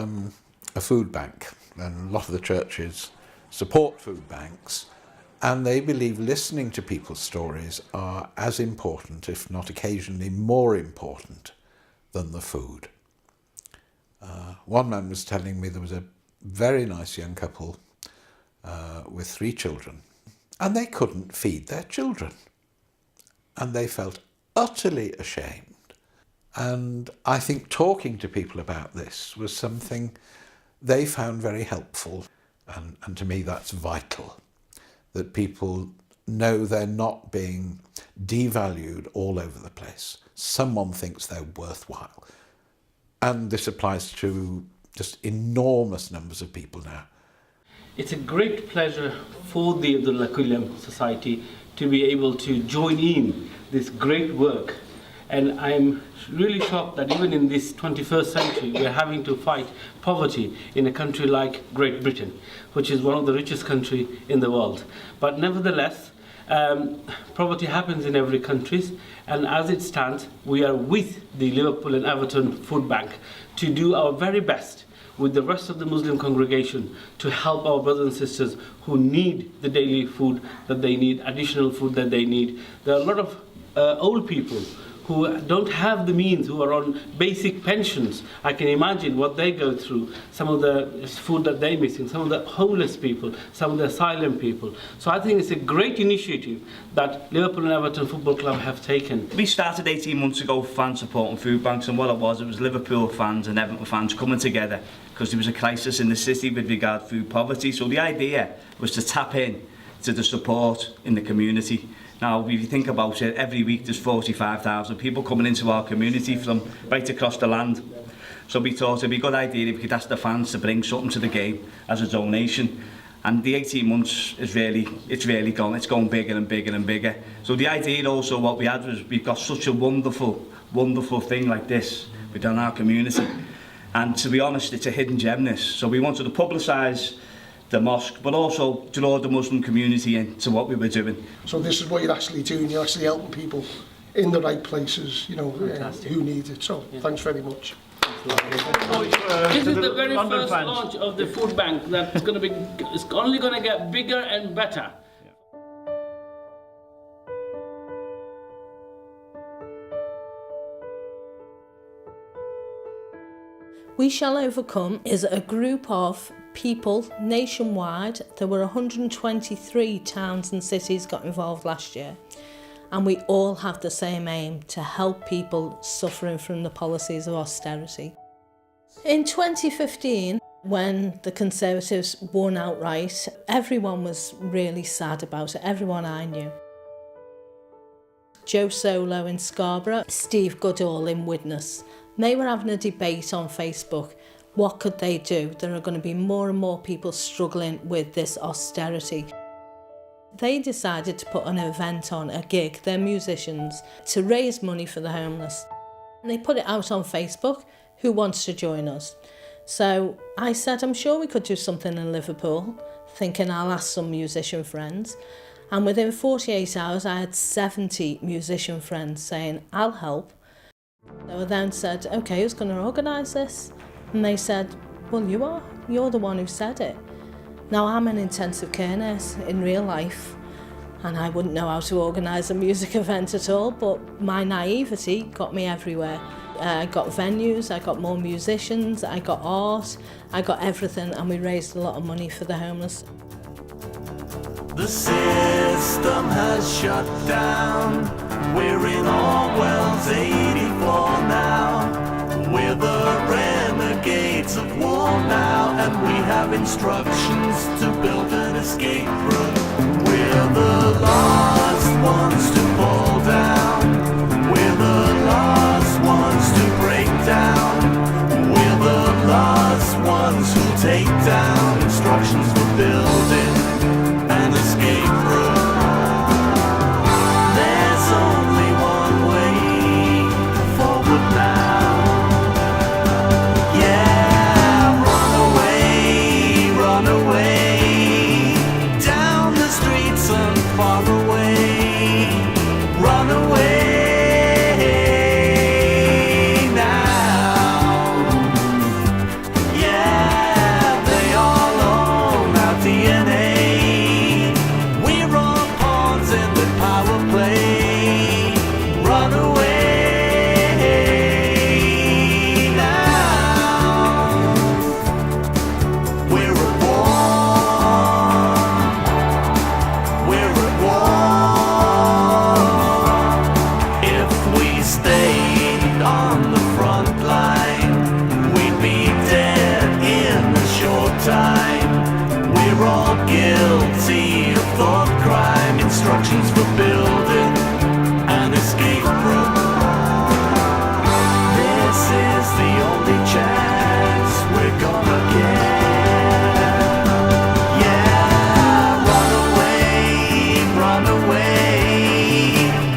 a food bank, and a lot of the churches support food banks, and they believe listening to people's stories are as important, if not occasionally more important, than the food. One man was telling me there was a very nice young couple with 3 children, and they couldn't feed their children, and they felt utterly ashamed. And I think talking to people about this was something they found very helpful, and to me that's vital, that people know they're not being devalued all over the place. Someone thinks they're worthwhile. And this applies to just enormous numbers of people now. It's a great pleasure for the Abdullah Quilliam Society to be able to join in this great work. And I'm really shocked that even in this 21st century, we're having to fight poverty in a country like Great Britain, which is one of the richest countries in the world. But nevertheless, poverty happens in every country, and as it stands, we are with the Liverpool and Everton Food Bank to do our very best with the rest of the Muslim congregation to help our brothers and sisters who need the daily food that they need, additional food that they need. There are a lot of old people who don't have the means, who are on basic pensions. I can imagine what they go through, some of the food that they're missing, some of the homeless people, some of the asylum people. So I think it's a great initiative that Liverpool and Everton Football Club have taken. We started 18 months ago with fans supporting food banks, and what it was Liverpool fans and Everton fans coming together because there was a crisis in the city with regard to food poverty. So the idea was to tap in to the support in the community. Now, if you think about it, every week there's 45,000 people coming into our community from right across the land. So we thought it'd be a good idea if we could ask the fans to bring something to the game as a donation. And the 18 months is really gone. It's going bigger and bigger and bigger. So the idea also, what we had was we've got such a wonderful thing like this within our community. And to be honest, it's a hidden gem, this. So we wanted to publicise the mosque, but also draw the Muslim community into what we were doing. So this is what you're actually doing, you're actually helping people in the right places, who need it. So thanks very much. This is the very first launch of the food bank that's going to be, it's only going to get bigger and better. We Shall Overcome is a group of people nationwide. There were 123 towns and cities got involved last year, and we all have the same aim: to help people suffering from the policies of austerity. In 2015, when the Conservatives won outright, everyone was really sad about it, everyone I knew. Joe Solo in Scarborough, Steve Goodall in Widnes. They were having a debate on Facebook. What could they do? There are going to be more and more people struggling with this austerity. They decided to put an event on, a gig, they're musicians, to raise money for the homeless. And they put it out on Facebook. Who wants to join us? So I said, I'm sure we could do something in Liverpool, thinking I'll ask some musician friends. And within 48 hours, I had 70 musician friends saying, I'll help. So I then said, okay, who's going to organise this? And they said, well, you are. You're the one who said it. Now, I'm an intensive care nurse in real life, and I wouldn't know how to organise a music event at all, but my naivety got me everywhere. I got venues, I got more musicians, I got art, I got everything, and we raised a lot of money for the homeless. The system has shut down. We're in Orwell's 84 now. We're the renegades of war now, and we have instructions to build an escape room. We're the last ones to fall down. We're the last ones to break down. We're the last ones who take down instructions for building an escape room. There's only one way forward now. Yeah, run away, down the streets and far away. Run away now. Yeah, they all own our DNA. We're all pawns in the power play. Run away now. We're at war. We're at war. If we stayed on the front line, we'd be dead in a short time. We're all guilty of thought crime. Instructions for building an escape room. This is the only chance we're gonna get. Yeah, run away,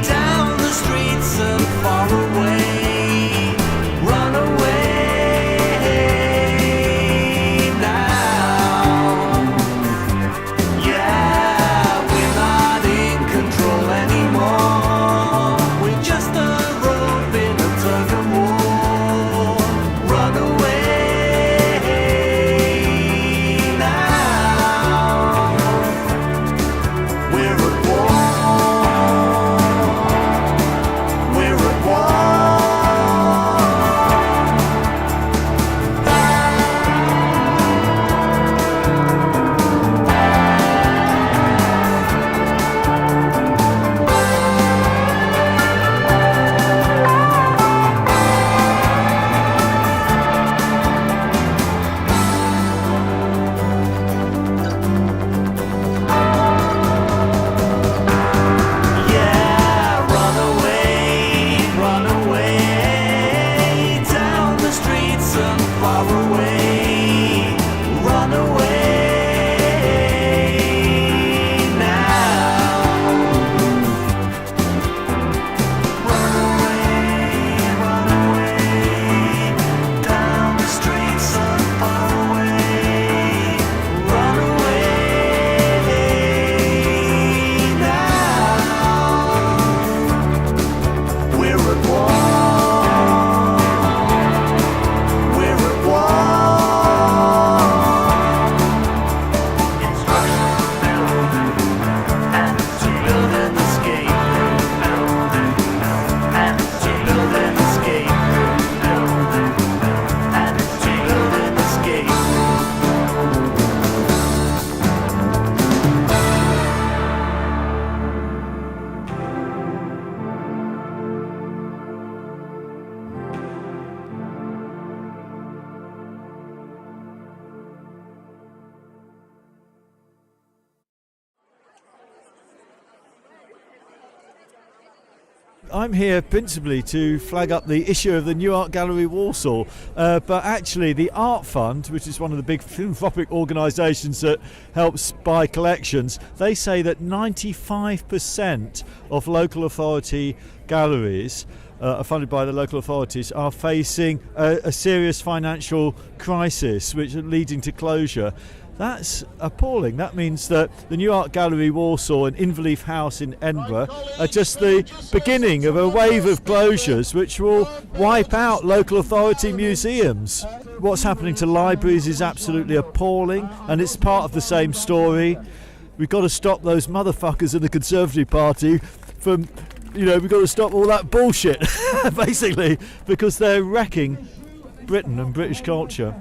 down the streets and far away. Run away now. Yeah, we're not in control anymore. We're just I'm here principally to flag up the issue of the New Art Gallery Walsall, but actually the Art Fund, which is one of the big philanthropic organisations that helps buy collections, they say that 95% of local authority galleries are funded by the local authorities are facing a serious financial crisis, which is leading to closure. That's appalling. That means that the New Art Gallery Walsall and Inverleith House in Edinburgh are just the beginning of a wave of closures which will wipe out local authority museums. What's happening to libraries is absolutely appalling, and it's part of the same story. We've got to stop those motherfuckers in the Conservative Party from, we've got to stop all that bullshit, basically, because they're wrecking Britain and British culture.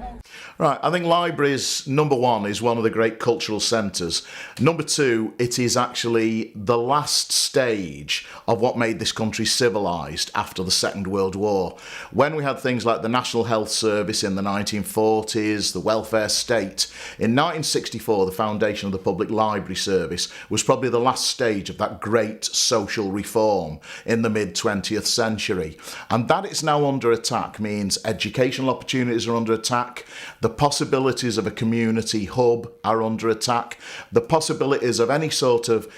Right, I think libraries, number one, is one of the great cultural centres. Number two, it is actually the last stage of what made this country civilised after the Second World War. When we had things like the National Health Service in the 1940s, the welfare state, in 1964 the foundation of the Public Library Service was probably the last stage of that great social reform in the mid-20th century. And that it's now under attack means educational opportunities are under attack, the possibilities of a community hub are under attack. The possibilities of any sort of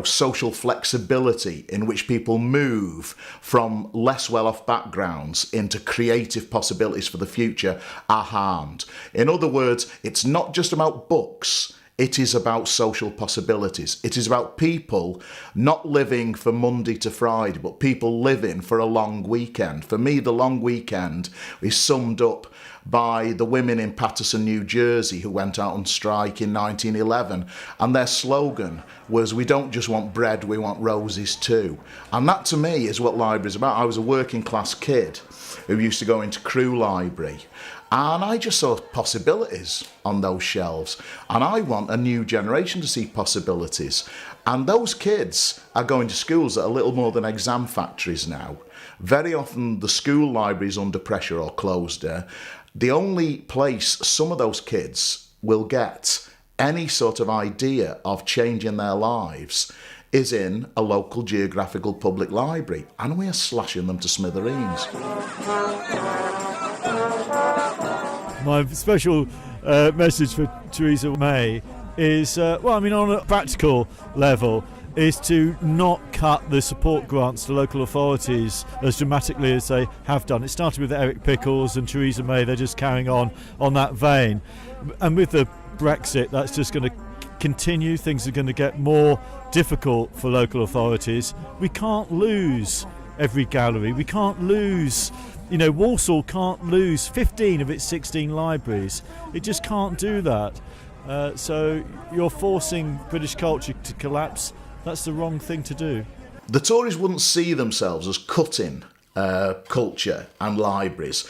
social flexibility in which people move from less well-off backgrounds into creative possibilities for the future are harmed. In other words, it's not just about books. It is about social possibilities. It is about people not living for Monday to Friday, but people living for a long weekend. For me, the long weekend is summed up by the women in Paterson, New Jersey, who went out on strike in 1911. And their slogan was, "We don't just want bread, we want roses too." And that, to me, is what library is about. I was a working class kid who used to go into Crewe Library. And I just saw possibilities on those shelves. And I want a new generation to see possibilities. And those kids are going to schools that are little more than exam factories now. Very often the school library is under pressure or closed. The only place some of those kids will get any sort of idea of changing their lives is in a local geographical public library. And we are slashing them to smithereens. My special message for Theresa May is, on a practical level, is to not cut the support grants to local authorities as dramatically as they have done. It started with Eric Pickles and Theresa May. They're just carrying on that vein. And with the Brexit, that's just going to continue. Things are going to get more difficult for local authorities. We can't lose every gallery. We can't lose... Walsall can't lose 15 of its 16 libraries. It just can't do that. So you're forcing British culture to collapse. That's the wrong thing to do. The Tories wouldn't see themselves as cutting culture and libraries.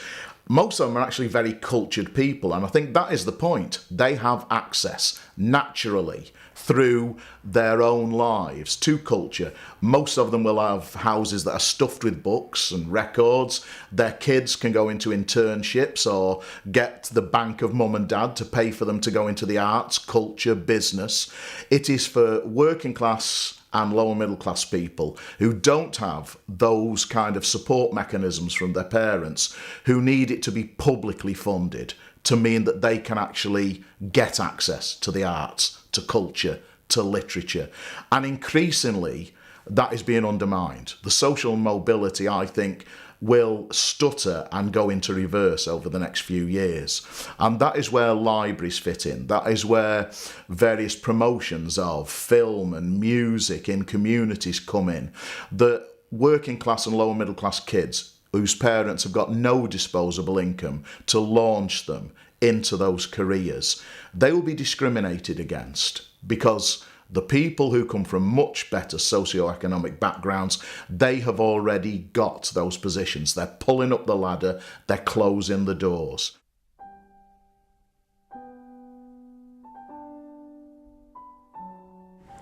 Most of them are actually very cultured people, and I think that is the point. They have access naturally through their own lives to culture. Most of them will have houses that are stuffed with books and records. Their kids can go into internships or get the bank of mum and dad to pay for them to go into the arts, culture, business. It is for working class and lower middle class people who don't have those kind of support mechanisms from their parents, who need it to be publicly funded to mean that they can actually get access to the arts, to culture, to literature. And increasingly, that is being undermined. The social mobility, I think, will stutter and go into reverse over the next few years. And that is where libraries fit in. That is where various promotions of film and music in communities come in. The working class and lower middle class kids whose parents have got no disposable income to launch them into those careers, they will be discriminated against because the people who come from much better socioeconomic backgrounds, they have already got those positions. They're pulling up the ladder, they're closing the doors.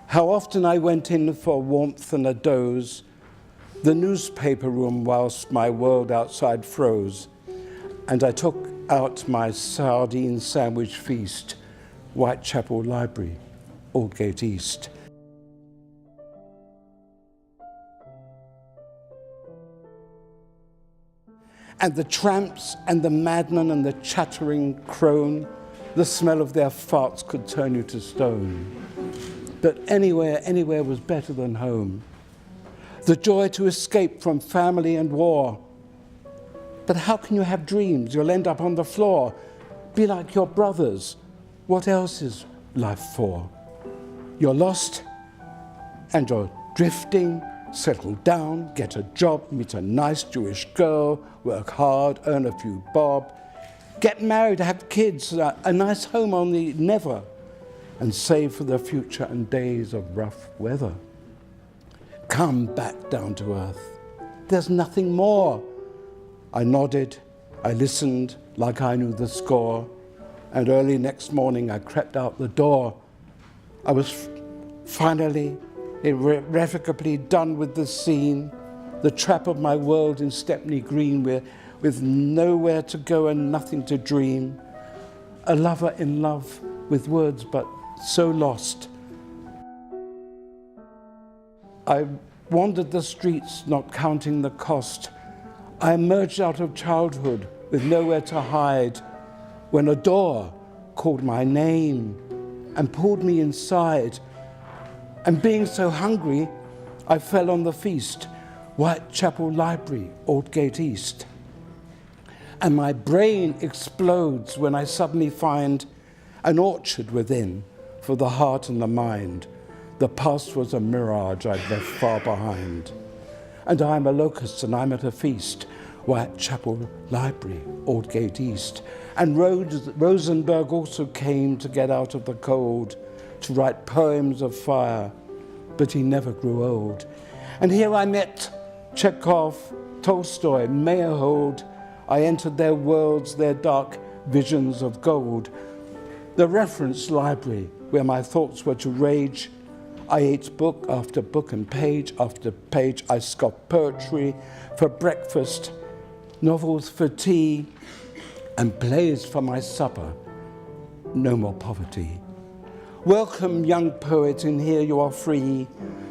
How often I went in for warmth and a doze, the newspaper room whilst my world outside froze, and I took out my sardine sandwich feast, Whitechapel Library, Aldgate East. And the tramps and the madmen and the chattering crone, the smell of their farts could turn you to stone. That anywhere was better than home. The joy to escape from family and war. But how can you have dreams? You'll end up on the floor. Be like your brothers. What else is life for? You're lost and you're drifting. Settle down, get a job, meet a nice Jewish girl, work hard, earn a few bob, get married, have kids, a nice home on the never, and save for the future and days of rough weather. Come back down to earth. There's nothing more. I nodded, I listened like I knew the score, and early next morning I crept out the door. I was finally irrevocably done with the scene, the trap of my world in Stepney Green, with nowhere to go and nothing to dream. A lover in love with words but so lost. I wandered the streets, not counting the cost. I emerged out of childhood with nowhere to hide, when a door called my name and pulled me inside. And being so hungry, I fell on the feast, Whitechapel Library, Aldgate East. And my brain explodes when I suddenly find an orchard within for the heart and the mind. The past was a mirage I'd left far behind. And I'm a locust and I'm at a feast, Whitechapel Library, Aldgate East. And Rosenberg also came to get out of the cold, to write poems of fire, but he never grew old. And here I met Chekhov, Tolstoy, Meyerhold. I entered their worlds, their dark visions of gold. The reference library where my thoughts were to rage. I ate book after book and page after page. I scoffed poetry for breakfast, novels for tea, and plays for my supper. No more poverty. Welcome, young poet, in here you are free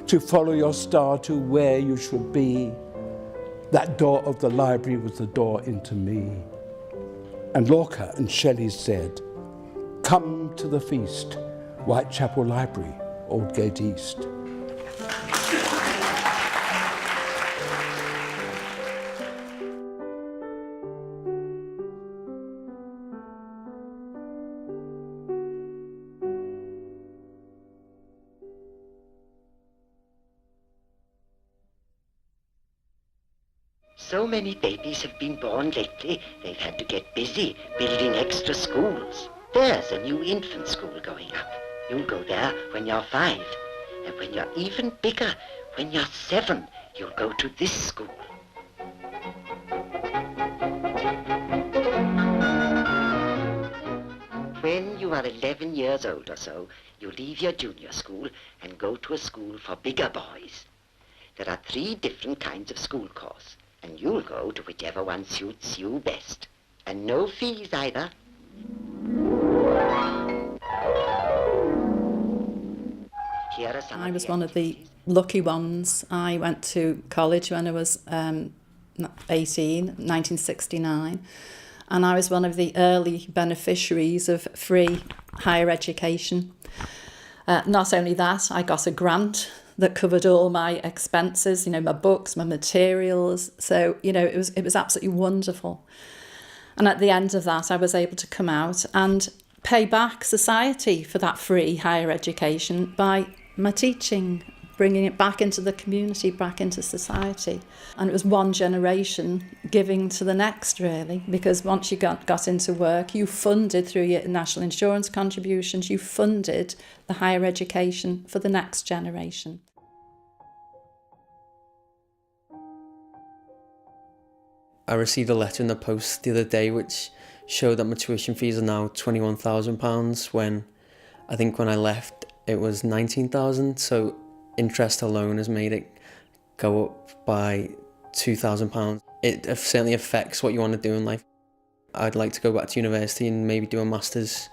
to follow your star to where you should be. That door of the library was the door into me. And Lorca and Shelley said, come to the feast, Whitechapel Library, Aldgate East. So many babies have been born lately, they've had to get busy building extra schools. There's a new infant school going up. You'll go there when you're 5. And when you're even bigger, when you're 7, you'll go to this school. When you are 11 years old or so, you leave your junior school and go to a school for bigger boys. There are 3 different kinds of school course, and you'll go to whichever one suits you best. And no fees either. Here are some. I was one of the lucky ones. I went to college when I was 18, 1969, and I was one of the early beneficiaries of free higher education. Not only that, I got a grant that covered all my expenses, my books, my materials. So, it was absolutely wonderful. And at the end of that, I was able to come out and pay back society for that free higher education by my teaching, bringing it back into the community, back into society. And it was one generation giving to the next, really, because once you got into work, you funded through your national insurance contributions, you funded the higher education for the next generation. I received a letter in the post the other day which showed that my tuition fees are now £21,000 when I think when I left it was £19,000, so interest alone has made it go up by £2,000. It certainly affects what you want to do in life. I'd like to go back to university and maybe do a master's,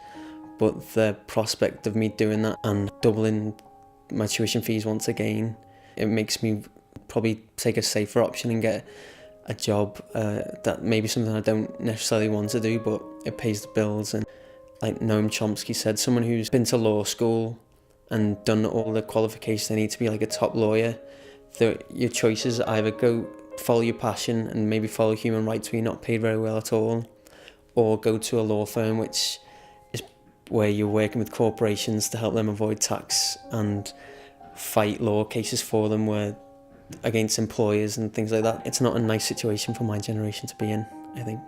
but the prospect of me doing that and doubling my tuition fees once again, it makes me probably take a safer option and get a job that maybe something I don't necessarily want to do, but it pays the bills. And like Noam Chomsky said, someone who's been to law school and done all the qualifications they need to be like a top lawyer, your choices either go follow your passion and maybe follow human rights where you're not paid very well at all, or go to a law firm which is where you're working with corporations to help them avoid tax and fight law cases for them where against employers and things like that. It's not a nice situation for my generation to be in, I think.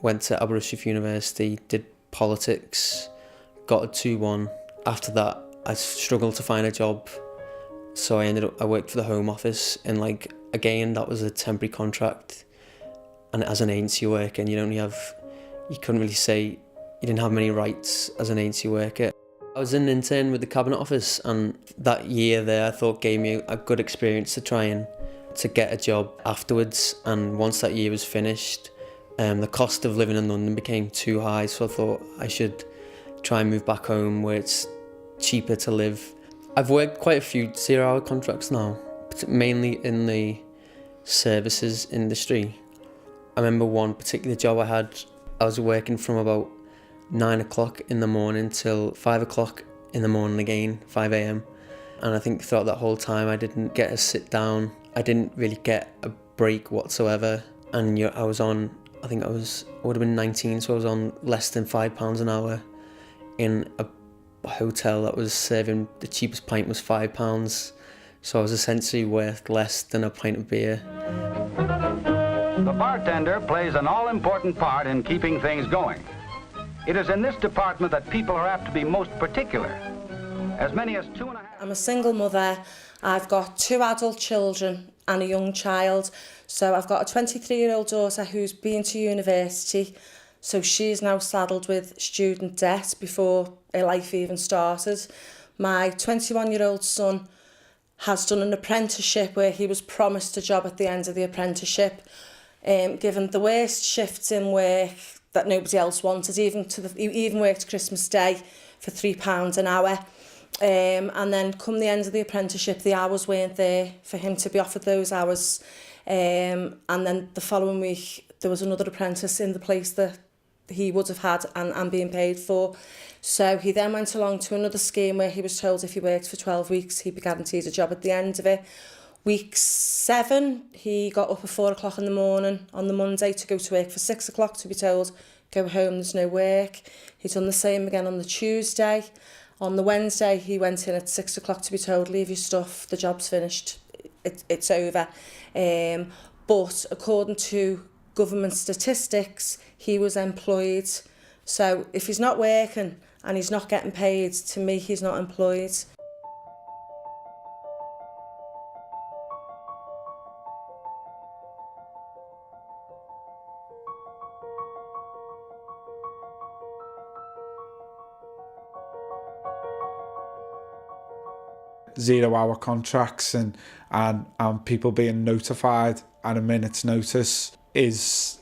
Went to Aberystwyth University, did politics, got a 2-1. After that, I struggled to find a job, so I worked for the Home Office, and like again, that was a temporary contract. And as an agency worker, you couldn't really say, you didn't have many rights as an agency worker. I was an intern with the Cabinet Office, and that year there I thought gave me a good experience to try and to get a job afterwards. And once that year was finished, the cost of living in London became too high, so I thought I should try and move back home where it's cheaper to live. I've worked quite a few 0-hour contracts now, mainly in the services industry. I remember one particular job I had, I was working from about 9 o'clock in the morning till 5 o'clock in the morning again, 5 a.m. And I think throughout that whole time I didn't get a sit down. I didn't really get a break whatsoever. And I was on, I think I would have been 19, so I was on less than £5 an hour in a hotel that was serving, the cheapest pint was £5. So I was essentially worth less than a pint of beer. The bartender plays an all-important part in keeping things going. It is in this department that people are apt to be most particular. As many as 2.5... I'm a single mother. I've got 2 adult children and a young child. So I've got a 23-year-old daughter who's been to university. So she's now saddled with student debt before her life even started. My 21-year-old son has done an apprenticeship where he was promised a job at the end of the apprenticeship. Given the worst shifts in work that nobody else wanted, he even worked Christmas Day for £3 an hour. And then come the end of the apprenticeship, the hours weren't there for him to be offered those hours. And then the following week, there was another apprentice in the place that he would have had and being paid for. So he then went along to another scheme where he was told if he worked for 12 weeks, he'd be guaranteed a job at the end of it. Week 7, he got up at 4 o'clock in the morning on the Monday to go to work for 6 o'clock to be told, go home, there's no work. He's done the same again on the Tuesday. On the Wednesday, he went in at 6 o'clock to be told, leave your stuff, the job's finished, it's over. But according to government statistics, he was employed. So if he's not working and he's not getting paid, to me, he's not employed. Zero-hour contracts and people being notified at a minute's notice is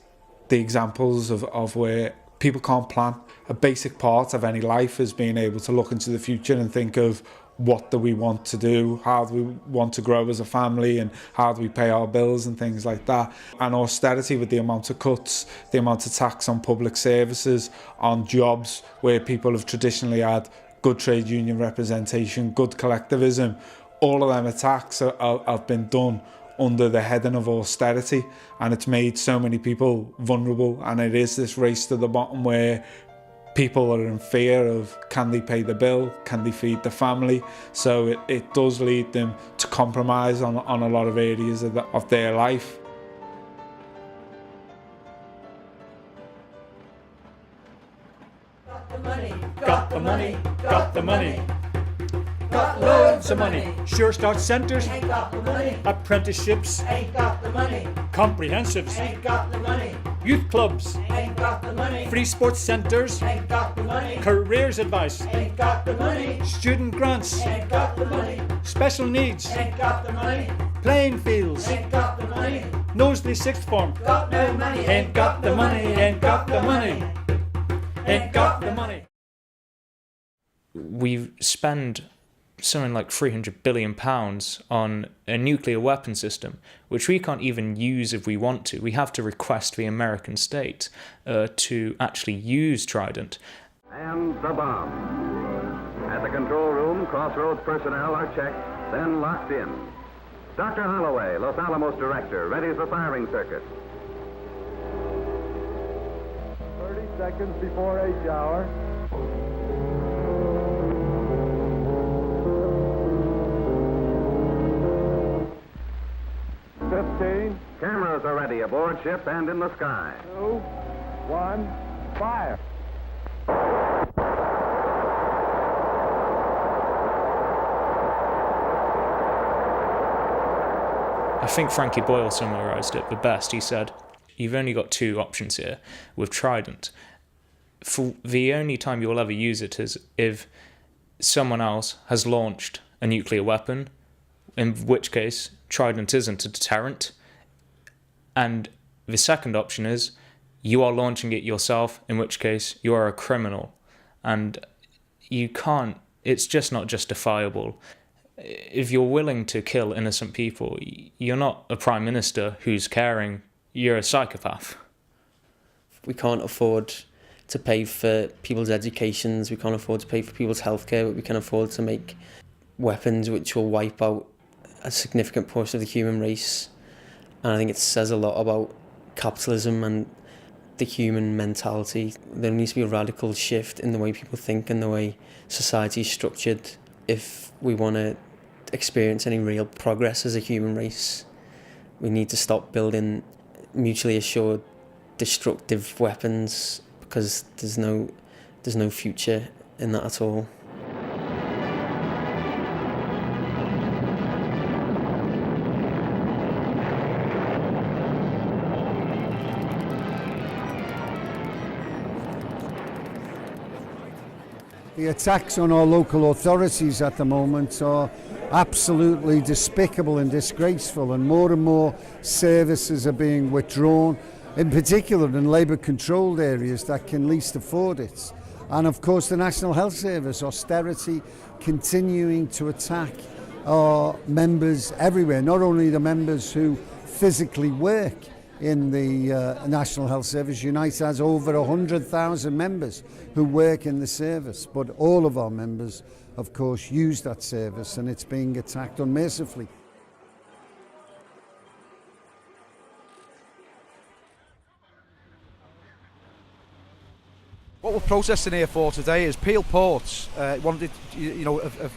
the examples of where people can't plan. A basic part of any life is being able to look into the future and think of what do we want to do, how do we want to grow as a family, and how do we pay our bills and things like that. And austerity, with the amount of cuts, the amount of tax on public services, on jobs where people have traditionally had good trade union representation, good collectivism, all of them attacks have been done under the heading of austerity, and it's made so many people vulnerable. And it is this race to the bottom where people are in fear of, can they pay the bill, can they feed the family? So it does lead them to compromise on a lot of areas of their life. Got the money, got the money. Got loads of money. Sure Start Centres, Ain't got the money. apprenticeships, Ain't got the money. comprehensives, Ain't got the money. youth clubs, Ain't got the money. free sports centres, Ain't got the money. careers advice, Ain't got the money. student grants, Ain't got the money. special needs, Ain't got the money. playing fields, Ain't got the money. Knowsley sixth form, Got no money. ain't got the money, ain't got the money, ain't got the money. We spend something like £300 billion on a nuclear weapon system, which we can't even use if we want to. We have to request the American state to actually use Trident. And the bomb. At the control room, Crossroads personnel are checked, then locked in. Dr. Holloway, Los Alamos director, readies the firing circuit. 30 seconds before H hour. Cameras are ready aboard ship and in the sky. 2, 1, fire. I think Frankie Boyle summarised it the best. He said, you've only got two options here with Trident. For the only time you'll ever use it is if someone else has launched a nuclear weapon, in which case Trident isn't a deterrent. And the second option is you are launching it yourself, in which case you are a criminal. And you can't, it's just not justifiable. If you're willing to kill innocent people, you're not a prime minister who's caring, you're a psychopath. We can't afford to pay for people's educations, we can't afford to pay for people's healthcare, but we can afford to make weapons which will wipe out a significant portion of the human race. And I think it says a lot about capitalism and the human mentality. There needs to be a radical shift in the way people think and the way society is structured if we want to experience any real progress as a human race. We need to stop building mutually assured destructive weapons, because there's no future in that at all. The attacks on our local authorities at the moment are absolutely despicable and disgraceful, and more services are being withdrawn, in particular in Labour-controlled areas that can least afford it. And of course the National Health Service, austerity, continuing to attack our members everywhere, not only the members who physically work in the National Health Service. Unite has over 100,000 members who work in the service, but all of our members, of course, use that service, and it's being attacked unmercifully. What we're protesting here for today is Peel Ports have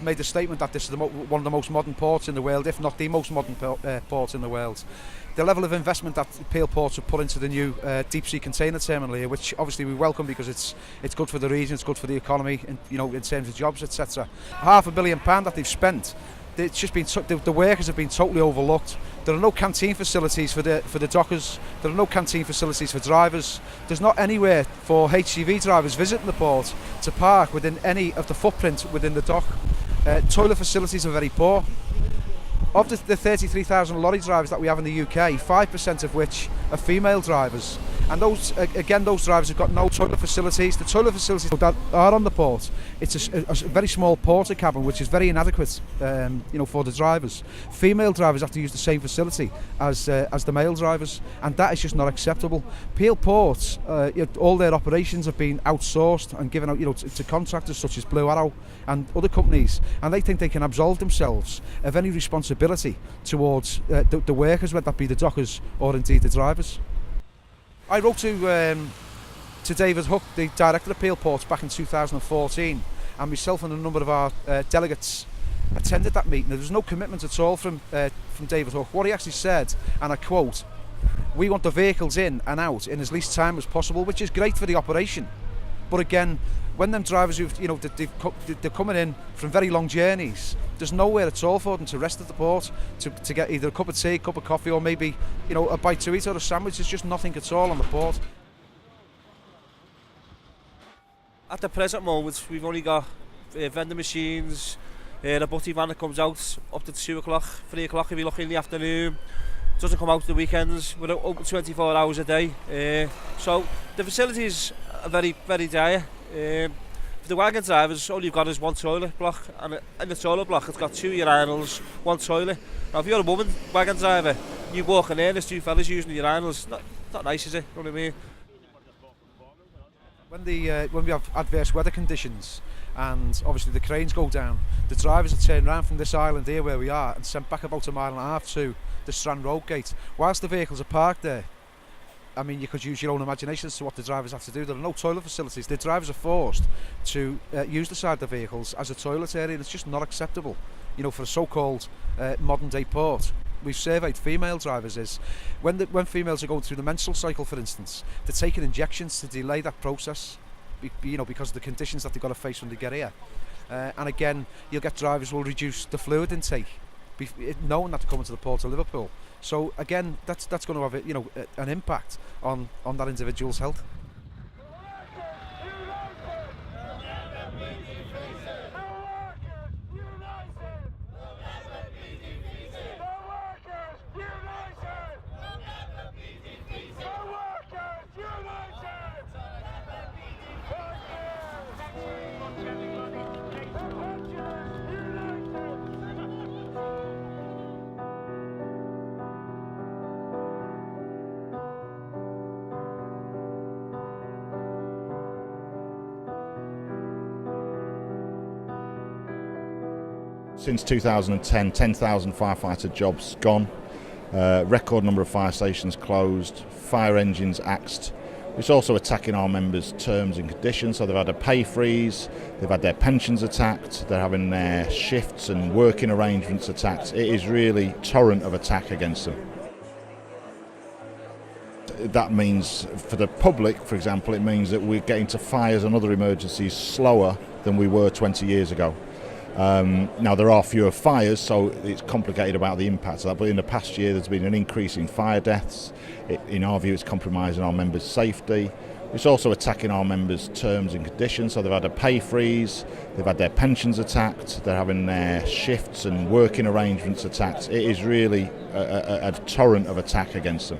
made a statement that this is one of the most modern ports in the world, if not the most modern port in the world. The level of investment that Peel Ports have put into the new deep-sea container terminal here, which obviously we welcome because it's good for the region, it's good for the economy, and, in terms of jobs, etc. £500 million that they've spent. It's just been the workers have been totally overlooked. There are no canteen facilities for the dockers. There are no canteen facilities for drivers. There's not anywhere for HGV drivers visiting the port to park within any of the footprint within the dock. Toilet facilities are very poor. Of the 33,000 lorry drivers that we have in the UK, 5% of which are female drivers. And those drivers have got no toilet facilities. The toilet facilities that are on the port, it's a very small porter cabin, which is very inadequate, for the drivers. Female drivers have to use the same facility as the male drivers, and that is just not acceptable. Peel Ports, all their operations have been outsourced and given out, to contractors such as Blue Arrow and other companies, and they think they can absolve themselves of any responsibility towards the workers, whether that be the dockers or indeed the drivers. I wrote to David Hook, the director of Peel Ports, back in 2014, and myself and a number of our delegates attended that meeting. There was no commitment at all from David Hook. What he actually said, and I quote, "We want the vehicles in and out in as least time as possible," which is great for the operation. But again, when them drivers they're coming in from very long journeys, there's nowhere at all for them to rest at the port to get either a cup of tea, a cup of coffee, or maybe a bite to eat or a sandwich. There's just nothing at all on the port. At the present moment, we've only got vending machines, a butty van that comes out up to 2 o'clock, 3 o'clock if you're lucky in the afternoon. It doesn't come out the weekends. We're open 24 hours a day. So the facilities are very, very dire. For the wagon drivers, all you've got is one toilet block, and in the toilet block it's got 2 urinals, one toilet. Now if you're a woman wagon driver, you walk in there, there's 2 fellas using the urinals. Not nice, is it? You know what I mean? When we have adverse weather conditions and obviously the cranes go down, the drivers are turned around from this island here where we are and sent back about 1.5 miles to the Strand Road gate. Whilst the vehicles are parked there, I mean, you could use your own imagination as to what the drivers have to do. There are no toilet facilities. The drivers are forced to use the side of the vehicles as a toilet area, and it's just not acceptable, you know, for a so-called modern day port. We've surveyed female drivers when females are going through the menstrual cycle, for instance, they're taking injections to delay that process, you know, because of the conditions that they've got to face when they get here. And again, you'll get drivers who will reduce the fluid intake, knowing that they're coming to the port of Liverpool. So again, that's going to have an impact on that individual's health. Since 2010, 10,000 firefighter jobs gone, record number of fire stations closed, fire engines axed. It's also attacking our members' terms and conditions, so they've had a pay freeze, they've had their pensions attacked, they're having their shifts and working arrangements attacked. It is really a torrent of attack against them. That means for the public, for example, it means that we're getting to fires and other emergencies slower than we were 20 years ago. Now there are fewer fires, so it's complicated about the impact of that, but in the past year there's been an increase in fire deaths. In our view, it's compromising our members' safety. It's also attacking our members' terms and conditions, so they've had a pay freeze, they've had their pensions attacked, they're having their shifts and working arrangements attacked. It is really a torrent of attack against them.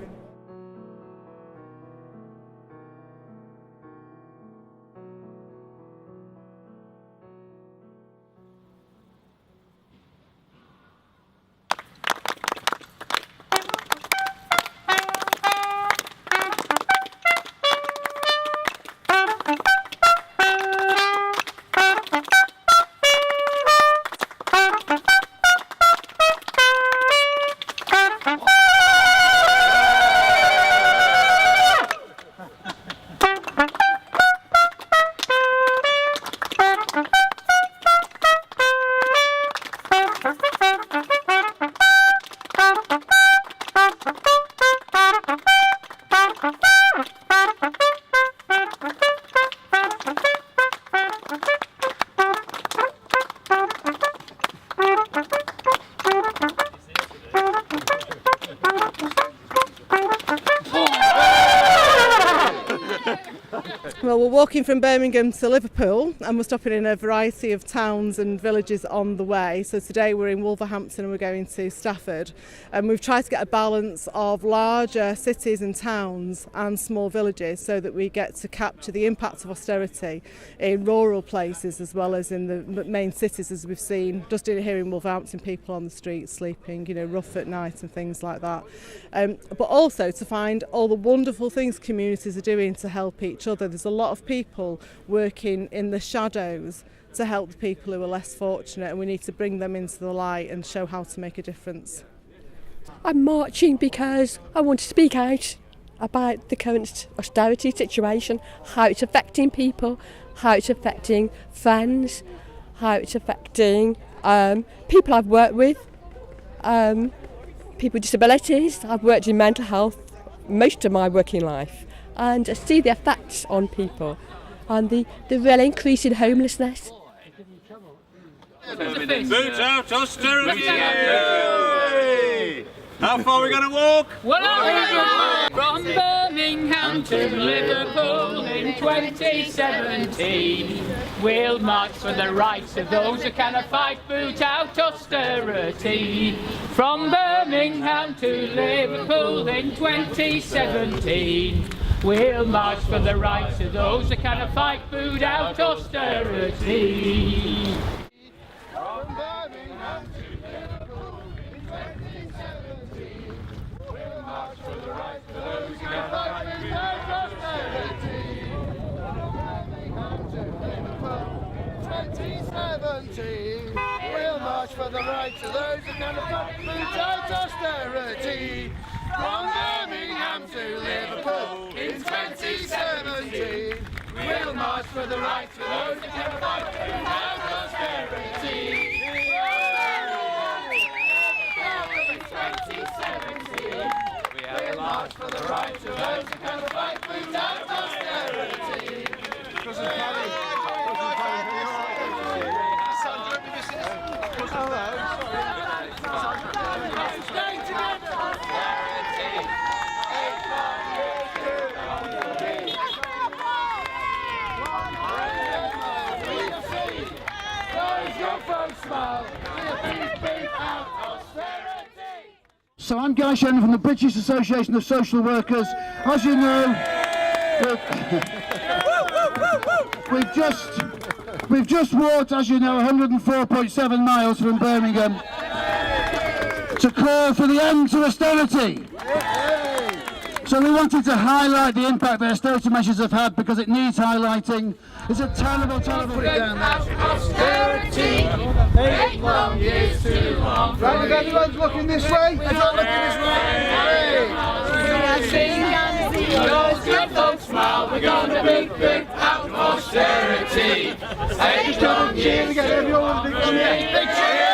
Well, we're walking from Birmingham to Liverpool and we're stopping in a variety of towns and villages on the way. So today we're in Wolverhampton and we're going to Stafford. And we've tried to get a balance of larger cities and towns and small villages so that we get to capture the impact of austerity in rural places as well as in the main cities, as we've seen just here in Wolverhampton, people on the streets sleeping, rough at night and things like that. But also to find all the wonderful things communities are doing to help each other. There's a lot of people working in the shadows to help the people who are less fortunate, and we need to bring them into the light and show how to make a difference. I'm marching because I want to speak out about the current austerity situation, how it's affecting people, how it's affecting friends, how it's affecting people I've worked with, people with disabilities. I've worked in mental health most of my working life, and I see the effects on people and the real increase in homelessness. Boot out austerity! How far are we going to walk? From Birmingham to Liverpool in 2017, we'll march for the rights of those who cannot fight. Boot out austerity. From Birmingham to Liverpool in 2017, We'll march for the rights of those that cannot fight food out austerity. From Birmingham to Liverpool in 2017, we'll march for the rights of those who cannot fight food out austerity. From Birmingham to Liverpool in 2017, we'll march for the rights of those who cannot fight food out austerity. From Birmingham to Liverpool in 2017, we'll march for the rights of those who cannot fight food out austerity. We'll march for the rights of those who cannot fight food out austerity. Stay together. So I'm Grierson from the British Association of Social Workers. As you know, we've just walked, as you know, 104.7 miles from Birmingham to call for the end to austerity. So we wanted to highlight the impact that austerity measures have had because it needs highlighting. It's a terrible, terrible... Put it down there. Austerity, 8 long years too long. Right, if everyone's looking this way, everyone looking this way. Those good folks smile, we're gonna make big out of austerity. 8 long years too long. Big cheer!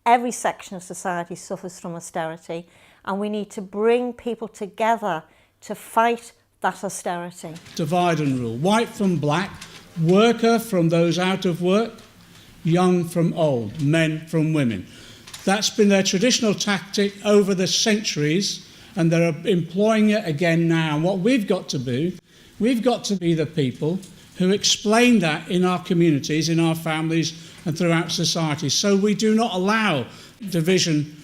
Every section of society suffers from austerity, and we need to bring people together to fight that austerity. Divide and rule. White from black, worker from those out of work, young from old, men from women. That's been their traditional tactic over the centuries, and they're employing it again now. And what we've got to do, we've got to be the people who explain that in our communities, in our families, and throughout society. So we do not allow division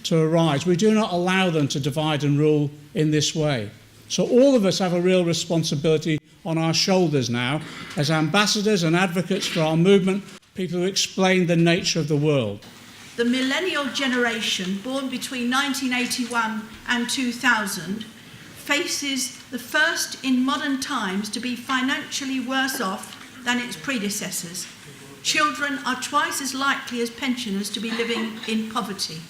to arise. We do not allow them to divide and rule in this way. So all of us have a real responsibility on our shoulders now as ambassadors and advocates for our movement, people who explain the nature of the world. The millennial generation born between 1981 and 2000 faces the first in modern times to be financially worse off than its predecessors. Children are twice as likely as pensioners to be living in poverty.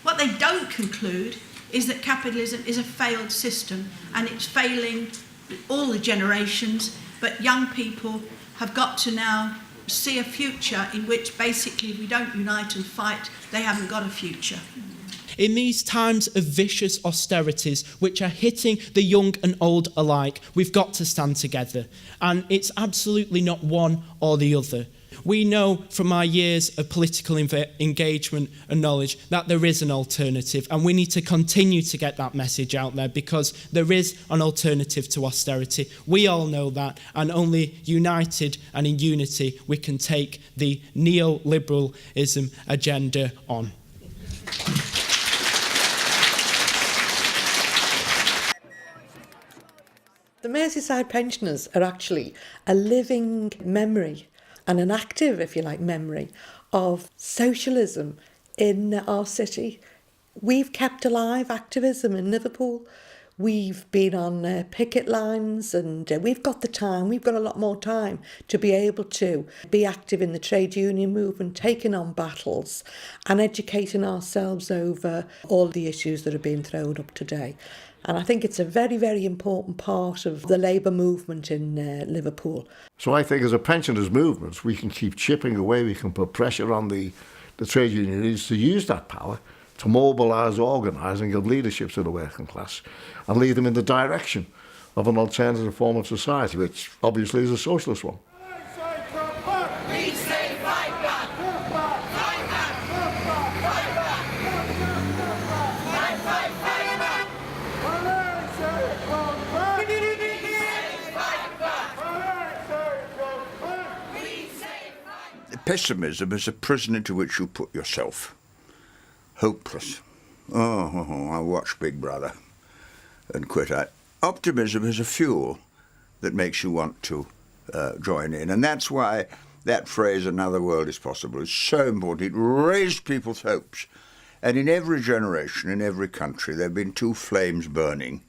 What they don't conclude is that capitalism is a failed system and it's failing all the generations, but young people have got to now see a future in which basically if we don't unite and fight, they haven't got a future. In these times of vicious austerities, which are hitting the young and old alike, we've got to stand together. And it's absolutely not one or the other. We know from our years of political engagement and knowledge that there is an alternative, and we need to continue to get that message out there because there is an alternative to austerity. We all know that, and only united and in unity we can take the neoliberalism agenda on. The Merseyside pensioners are actually a living memory and an active, if you like, memory of socialism in our city. We've kept alive activism in Liverpool. We've been on picket lines and we've got the time, we've got a lot more time to be able to be active in the trade union movement, taking on battles and educating ourselves over all the issues that are being thrown up today. And I think it's a very, very important part of the labour movement in Liverpool. So I think as a pensioners movement, we can keep chipping away, we can put pressure on the trade unions to use that power to mobilise, organise and give leadership to the working class and lead them in the direction of an alternative form of society, which obviously is a socialist one. We say fight back! Fight back! Fight back! Fight back! Fight, fight, fight back! Pessimism is a prison into which you put yourself. Hopeless. I watched Big Brother and quit. Optimism is a fuel that makes you want to join in. And that's why that phrase, another world is possible, is so important. It raised people's hopes. And in every generation, in every country, there have been two flames burning.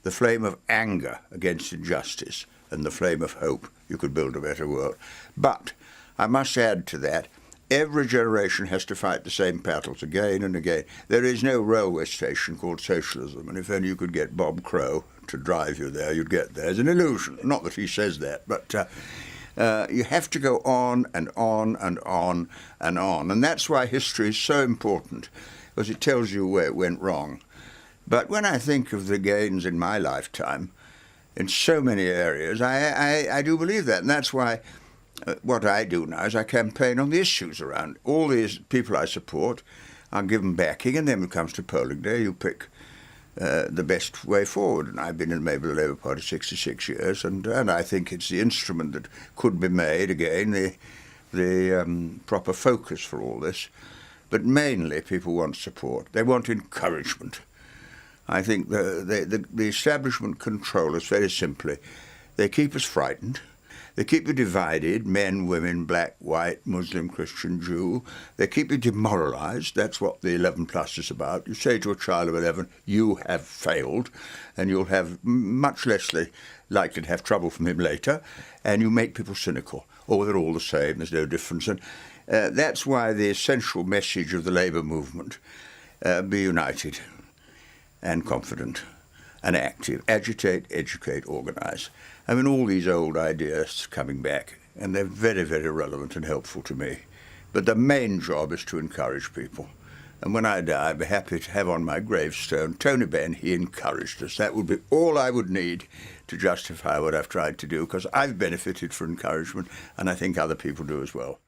The flame of anger against injustice and the flame of hope. You could build a better world. But I must add to that, every generation has to fight the same battles again and again. There is no railway station called socialism, and if only you could get Bob Crow to drive you there, you'd get there. It's an illusion. Not that he says that, but you have to go on and on and on and on. And that's why history is so important, because it tells you where it went wrong. But when I think of the gains in my lifetime, in so many areas, I do believe that. And that's why what I do now is I campaign on the issues around. All these people I support, I give them backing, and then when it comes to polling day, you pick the best way forward. And I've been in maybe the Labour Party 66 years, and I think it's the instrument that could be made, again, the proper focus for all this. But mainly people want support. They want encouragement. I think the establishment control us very simply. They keep us frightened. They keep you divided, men, women, black, white, Muslim, Christian, Jew. They keep you demoralised. That's what the 11 plus is about. You say to a child of 11, you have failed, and you'll have much less likely to have trouble from him later, and you make people cynical. Oh, they're all the same, there's no difference. And that's why the essential message of the Labour movement, be united and confident and active, agitate, educate, organise. I mean, all these old ideas coming back, and they're very, very relevant and helpful to me. But the main job is to encourage people. And when I die, I'd be happy to have on my gravestone, Tony Benn, he encouraged us. That would be all I would need to justify what I've tried to do, because I've benefited from encouragement, and I think other people do as well.